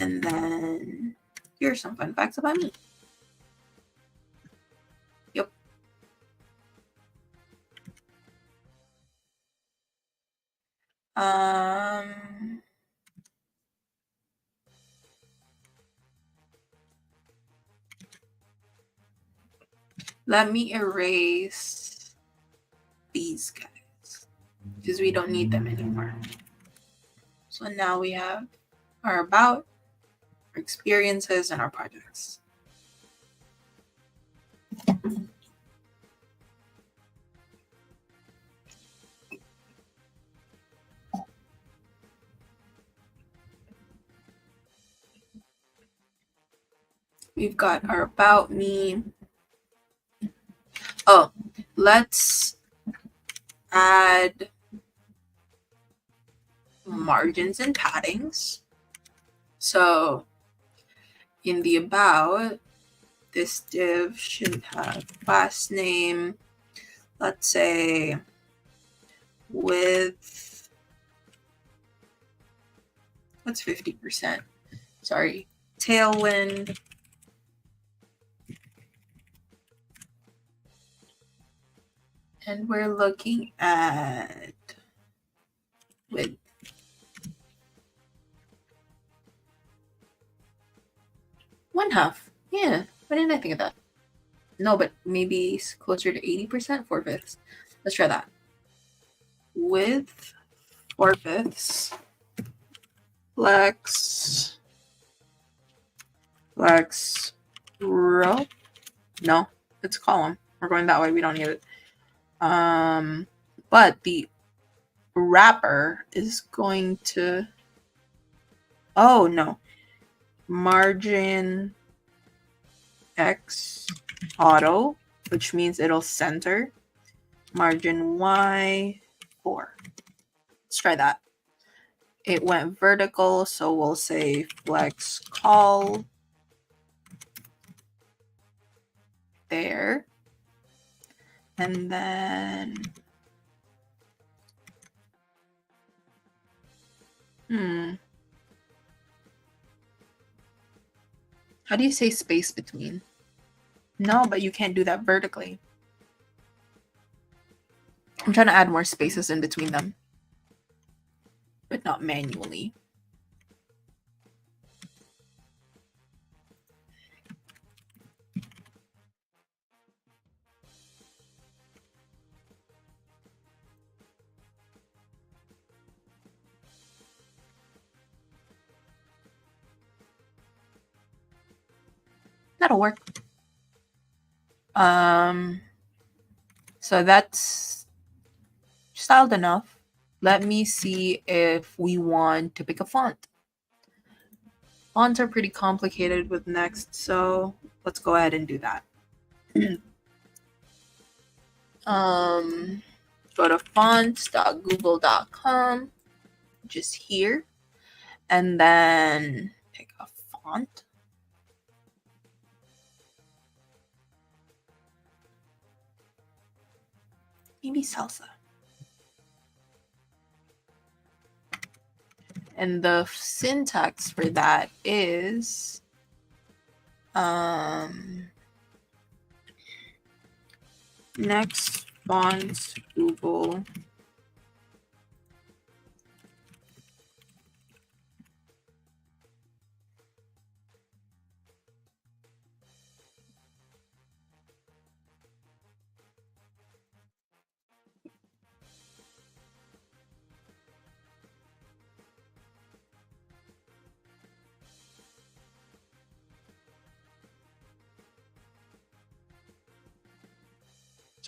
And then here's some fun facts about me. Let me erase these guys because we don't need them anymore. So now we have our about, our experiences, and our projects. We've got our about me. Oh, let's add margins and paddings. So in the about, this div should have class name, let's say with, what's 50%? Sorry, Tailwind. And we're looking at with 1/2. Yeah, why didn't I think of that? No, but maybe closer to 80%, 4/5. Let's try that. With 4/5, flex row. No, it's column. We're going that way. We don't need it. But the wrapper is going to, oh no, margin X auto, which means it'll center. Margin Y 4. Let's try that. It went vertical, so we'll say flex call there. And then how do you say space between? No, but you can't do that vertically. I'm trying to add more spaces in between them, but not manually. That'll work. So that's styled enough. Let me see if we want to pick a font. Fonts are pretty complicated with Next, so let's go ahead and do that. Go to fonts.google.com, just here, and then pick a font. Maybe Salsa. And the syntax for that is next fonts Google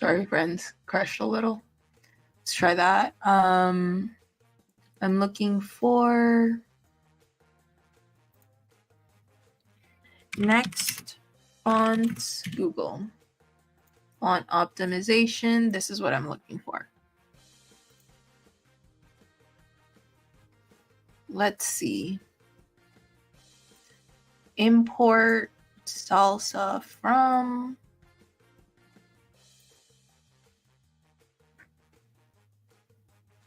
Sorry, friends, crashed a little. Let's try that. I'm looking for next fonts Google. Font optimization. This is what I'm looking for. Let's see. Import Salsa from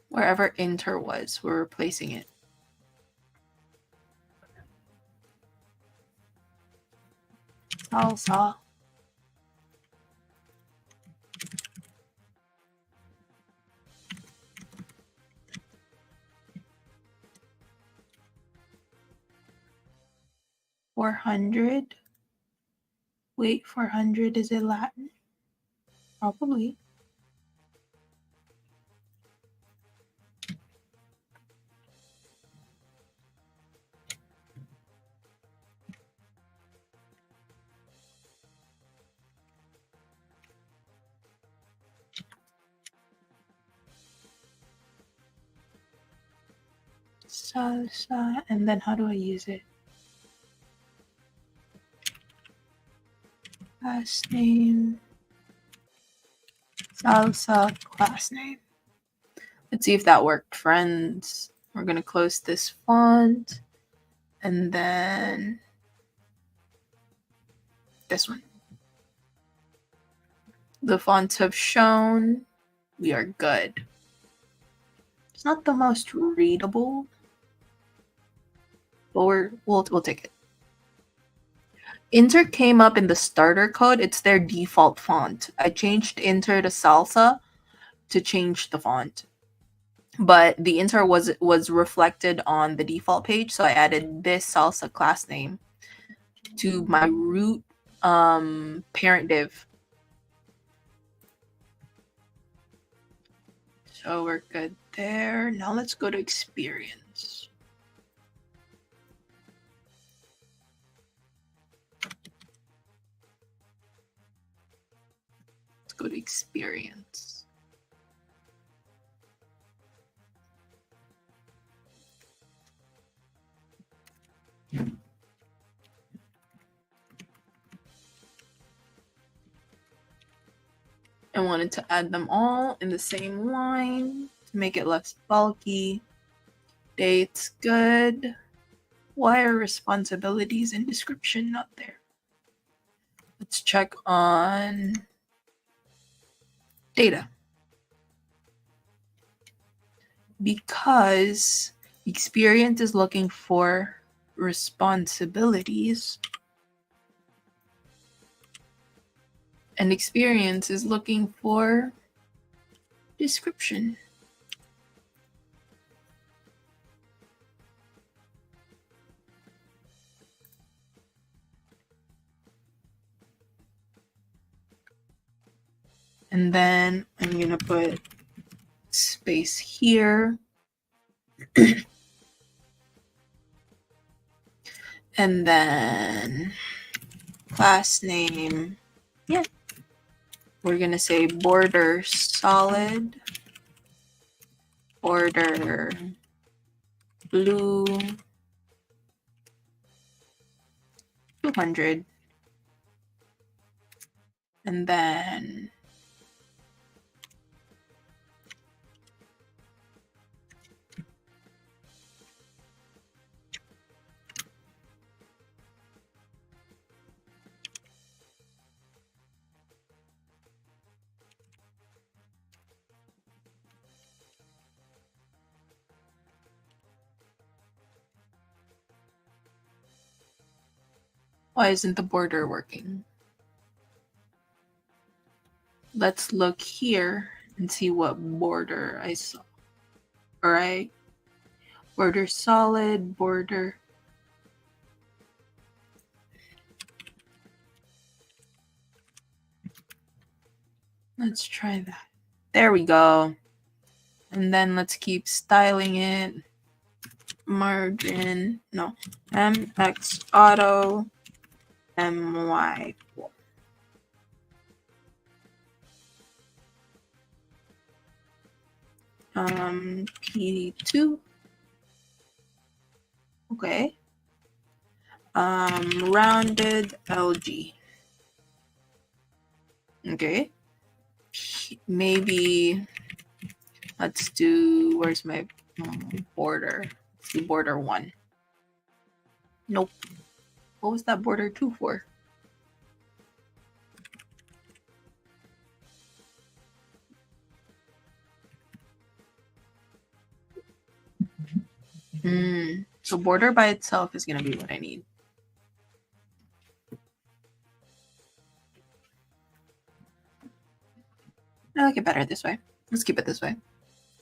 wherever enter was. We're replacing it. Salsa. $400. Wait, 400, is it Latin? Probably. Salsa, and then how do I use it? Last name, salsa, class name. Let's see if that worked, friends. We're gonna close this font, and then this one. The fonts have shown. We are good. It's not the most readable, but we'll take it. Inter came up in the starter code. It's their default font. I changed Inter to Salsa to change the font, but the Inter was reflected on the default page, so I added this Salsa class name to my root parent div. So we're good there. Now let's go to experience. Let's go to experience. I wanted to add them all in the same line to make it less bulky. Dates, good. Why are responsibilities and description not there? Let's check on data. Because experience is looking for responsibilities, and experience is looking for description. And then I'm going to put space here. And then class name. Yeah. We're going to say border solid, border blue, 200. And then why isn't the border working? Let's look here and see what border I saw. All right. Border solid, border. Let's try that. There we go. And then let's keep styling it. Margin, no, MX auto, MY. P2. Okay. Rounded LG. Okay. Maybe let's do, where's my border? Let's do border 1. Nope. What was that border 2 for? So border by itself is going to be what I need. I like it better this way. Let's keep it this way.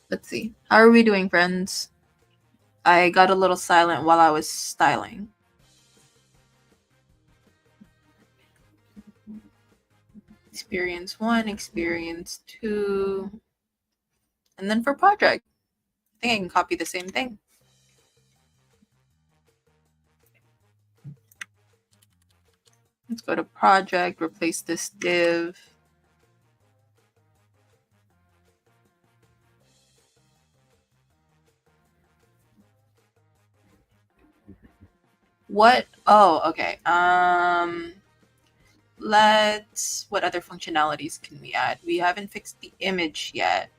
Let's see. How are we doing, friends? I got a little silent while I was styling. experience 1, experience 2, and then for project, I think I can copy the same thing. Let's go to project, replace this div. What? Oh, okay. What other functionalities can we add? We haven't fixed the image yet.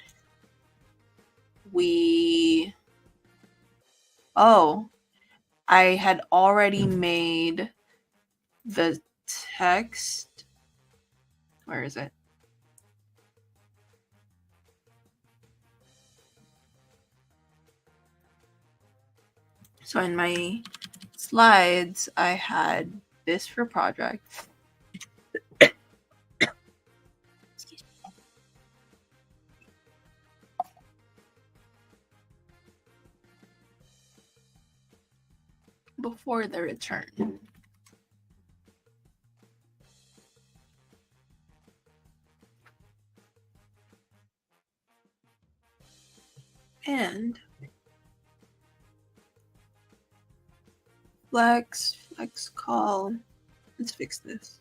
I had already made the text. Where is it? So in my slides, I had this for project. Before the return. And flex call. Let's fix this.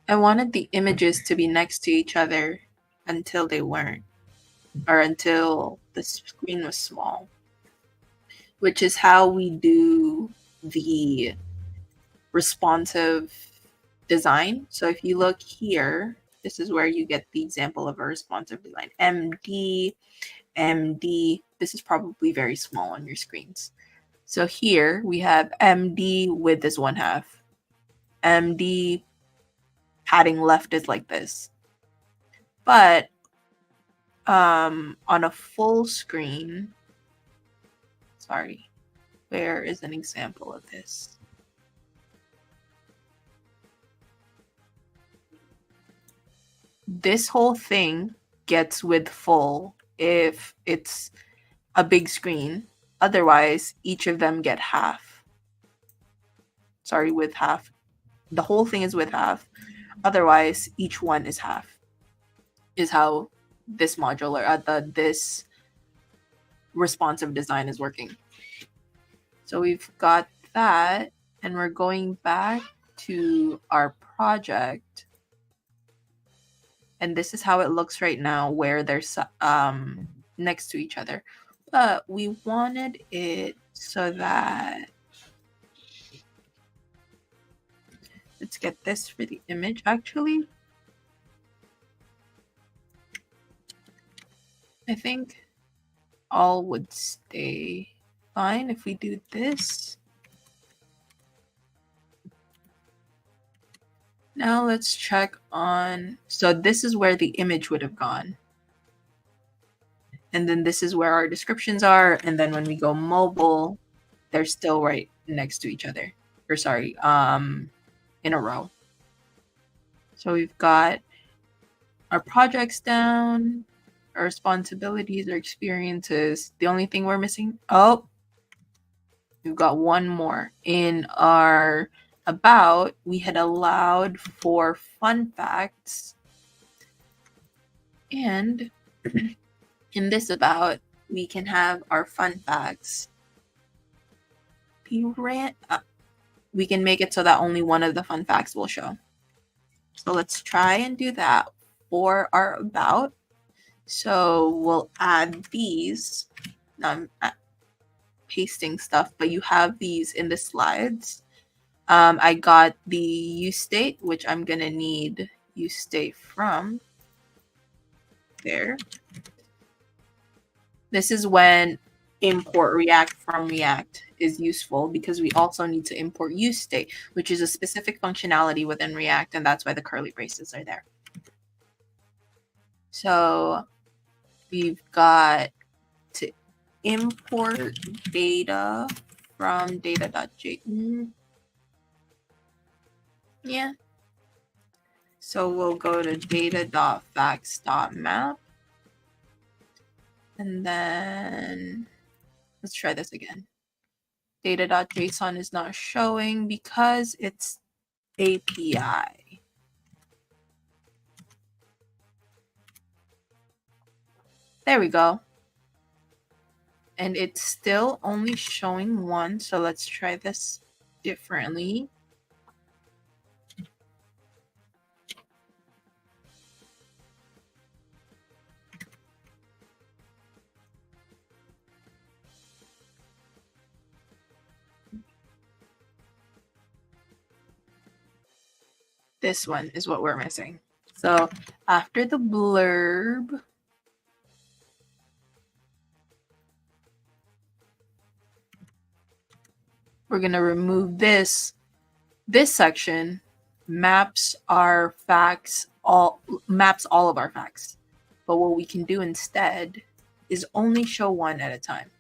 I wanted the images to be next to each other until they weren't, or until the screen was small, which is how we do the responsive design. So if you look here, this is where you get the example of a responsive design. MD, this is probably very small on your screens. So here we have MD width is 1/2. MD padding left is like this. But on a full screen, sorry, where is an example of this? This whole thing gets width full if it's a big screen. Otherwise, each of them get half. Sorry, width half. The whole thing is width half. Otherwise, each one is half. Is how this module or this responsive design is working. So we've got that, and we're going back to our project. And this is how it looks right now, where they're next to each other. But we wanted it so that, let's get this for the image actually. I think all would stay fine if we do this. Now let's check on, so this is where the image would have gone. And then this is where our descriptions are. And then when we go mobile, they're still right next to each other. Or sorry, in a row. So we've got our projects down, our responsibilities, our experiences. The only thing we're missing, we've got one more. In our about, we had allowed for fun facts. And in this about, we can have our fun facts be we can make it so that only one of the fun facts will show. So let's try and do that for our about. So we'll add these. Now I'm pasting stuff, but you have these in the slides. I got the use state, which I'm gonna need use state from there. This is when import React from React is useful, because we also need to import use state, which is a specific functionality within React, and that's why the curly braces are there. So we've got to import data from data.json. Yeah. So we'll go to data.facts.map. And then let's try this again. Data.json is not showing because it's API. There we go. And it's still only showing one. So let's try this differently. This one is what we're missing. So after the blurb, we're going to remove this. This section maps our facts, maps all of our facts. But what we can do instead is only show one at a time.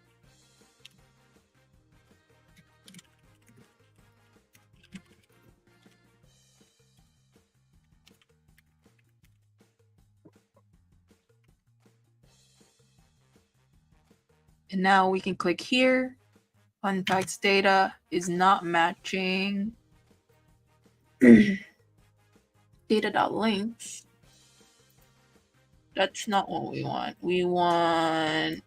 And now we can click here. Fun facts data is not matching data.links. That's not what we want. We want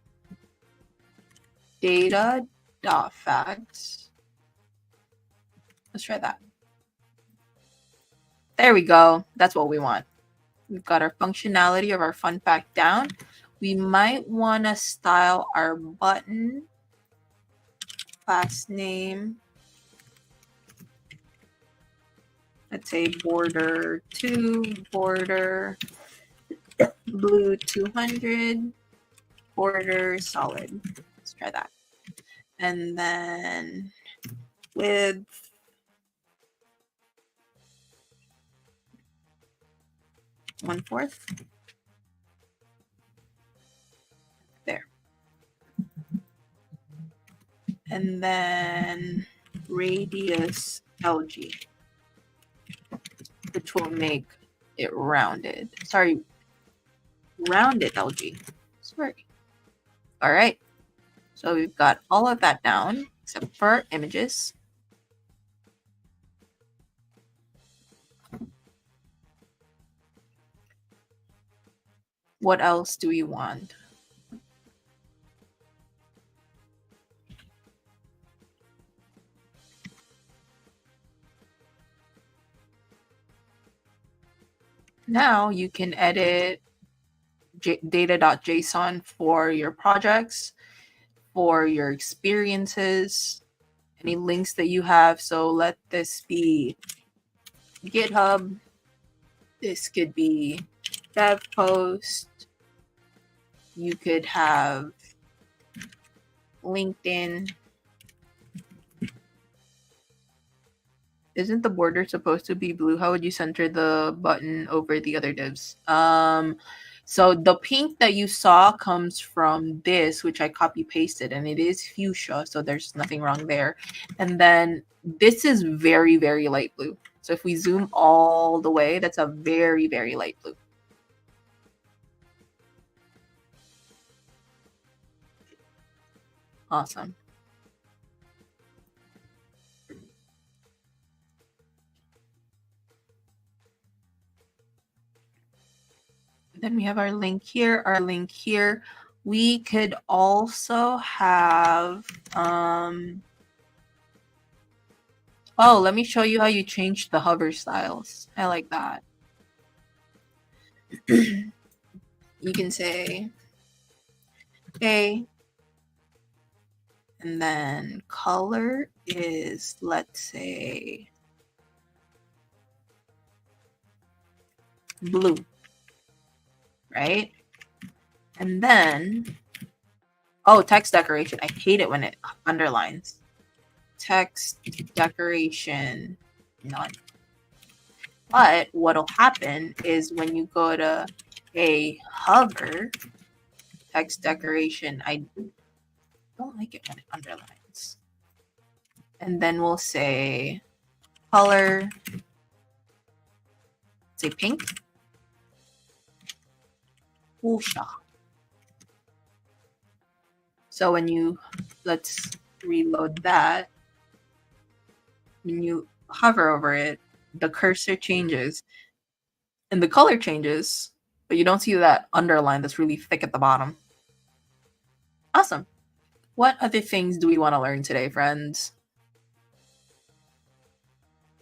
data.facts. Let's try that. There we go. That's what we want. We've got our functionality of our fun fact down. We might want to style our button, class name, let's say border 2, border blue 200, border solid. Let's try that. And then width, one-fourth. There. And then radius LG, which will make it rounded. Sorry, rounded LG. Sorry. All right. So we've got all of that down except for images. What else do we want? Now you can edit data.json for your projects, for your experiences, any links that you have. So let this be GitHub. This could be dev post. You could have LinkedIn. Isn't the border supposed to be blue? How would you center the button over the other divs? So the pink that you saw comes from this, which I copy pasted, and it is fuchsia, so there's nothing wrong there. And then this is very, very light blue. So if we zoom all the way, that's a very, very light blue. Awesome. Then we have our link here, our link here. We could also have, oh, let me show you how you change the hover styles. I like that. You can say, okay, and then color is, let's say, blue, right? And then, oh, text decoration. I hate it when it underlines. Text decoration, none. But what'll happen is when you go to a hover, text decoration, I don't like it when it underlines. And then we'll say color say pink. Fuchsia. So when you, let's reload that. When you hover over it, the cursor changes and the color changes, but you don't see that underline that's really thick at the bottom. Awesome. What other things do we want to learn today, friends?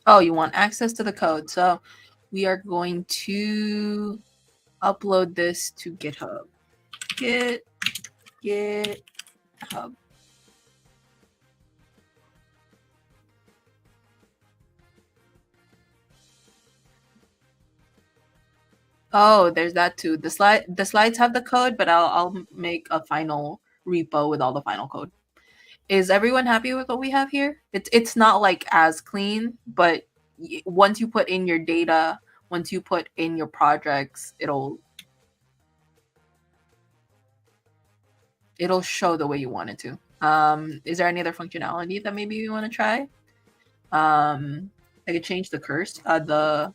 Oh, you want access to the code. So we are going to upload this to GitHub. GitHub. Oh, there's that too. The slides have the code, but I'll make a final repo with all the final code. Is everyone happy with what we have here? It's not like as clean, but once you put in your data, once you put in your projects, it'll show the way you want it to. Is there any other functionality that maybe you want to try? I could change the the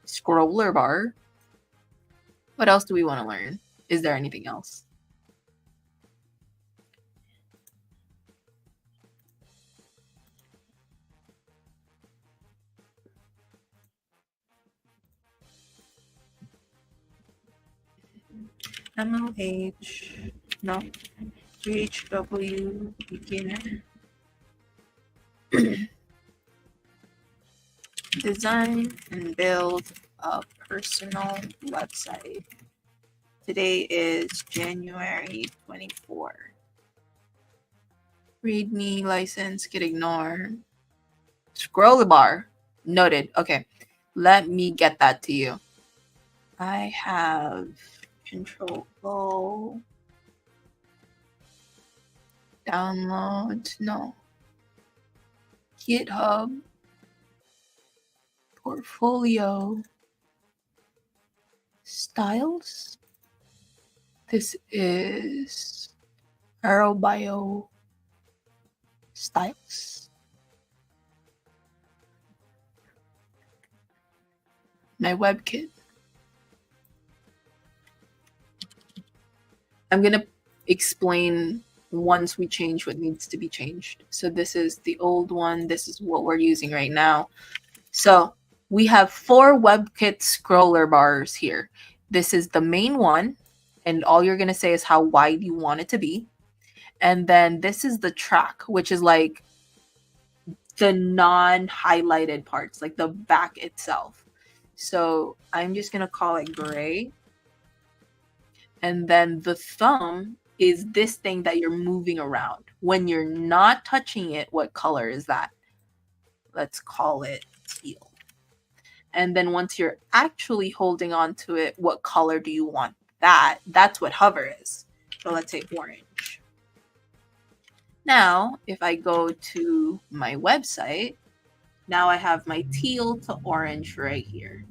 scroller bar. What else do we want to learn? Is there anything else? MLH, no, GHW beginner. Design and build a personal website. Today is January 24. README license, get ignored. Scroll bar, noted. Okay, let me get that to you. I have Control O. Download, no. GitHub. Portfolio. Styles. This is Aerobio Styles. My WebKit. I'm going to explain once we change what needs to be changed. So this is the old one. This is what we're using right now. So we have 4 WebKit scroller bars here. This is the main one. And all you're going to say is how wide you want it to be. And then this is the track, which is like the non-highlighted parts, like the back itself. So I'm just going to call it gray. And then the thumb is this thing that you're moving around. When you're not touching it, what color is that? Let's call it teal. And then once you're actually holding on to it, what color do you want that? That's what hover is. So let's say orange. Now, if I go to my website, now I have my teal to orange right here.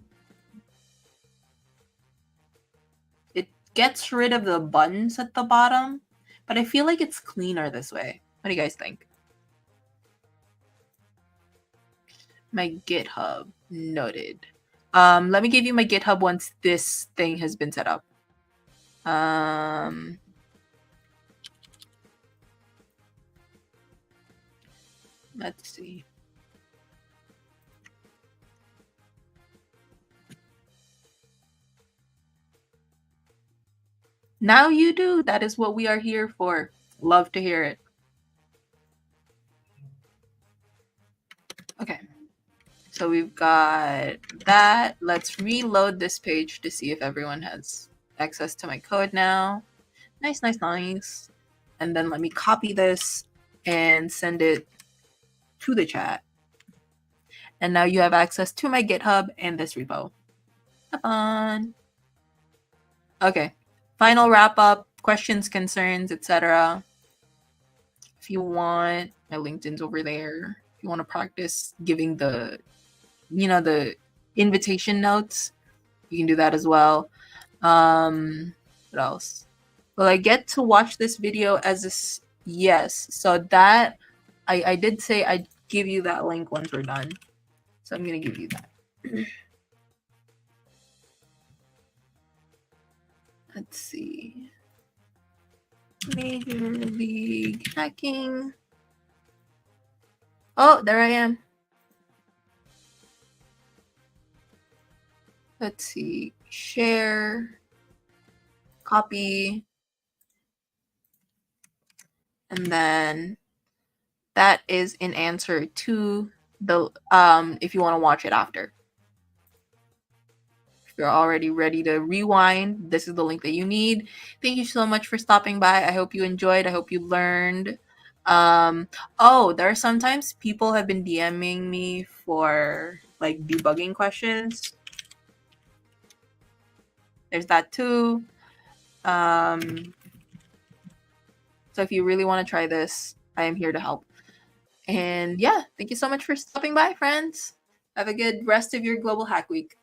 It gets rid of the buttons at the bottom, but I feel like it's cleaner this way. What do you guys think? My GitHub, noted. Let me give you my GitHub once this thing has been set up. Let's see. Now you do. That is what we are here for. Love to hear it. Okay. So we've got that. Let's reload this page to see if everyone has access to my code now. Nice, nice, nice. And then let me copy this and send it to the chat. And now you have access to my GitHub and this repo. Have fun. Okay. Final wrap up, questions, concerns, etc. If you want, my LinkedIn's over there. If you want to practice giving the, the invitation notes, you can do that as well. What else? Will I get to watch this video as a yes? So that I did say I'd give you that link once we're done. So I'm gonna give you that. Let's see. Major League Hacking. Oh, there I am. Let's see. Share. Copy. And then that is an answer to the if you want to watch it after. If you're already ready to rewind, this is the link that you need. Thank you so much for stopping by. I hope you enjoyed. I hope you learned. Oh, there are sometimes people have been DMing me for like debugging questions. There's that too. So if you really want to try this, I am here to help. And yeah, thank you so much for stopping by, friends. Have a good rest of your Global Hack Week.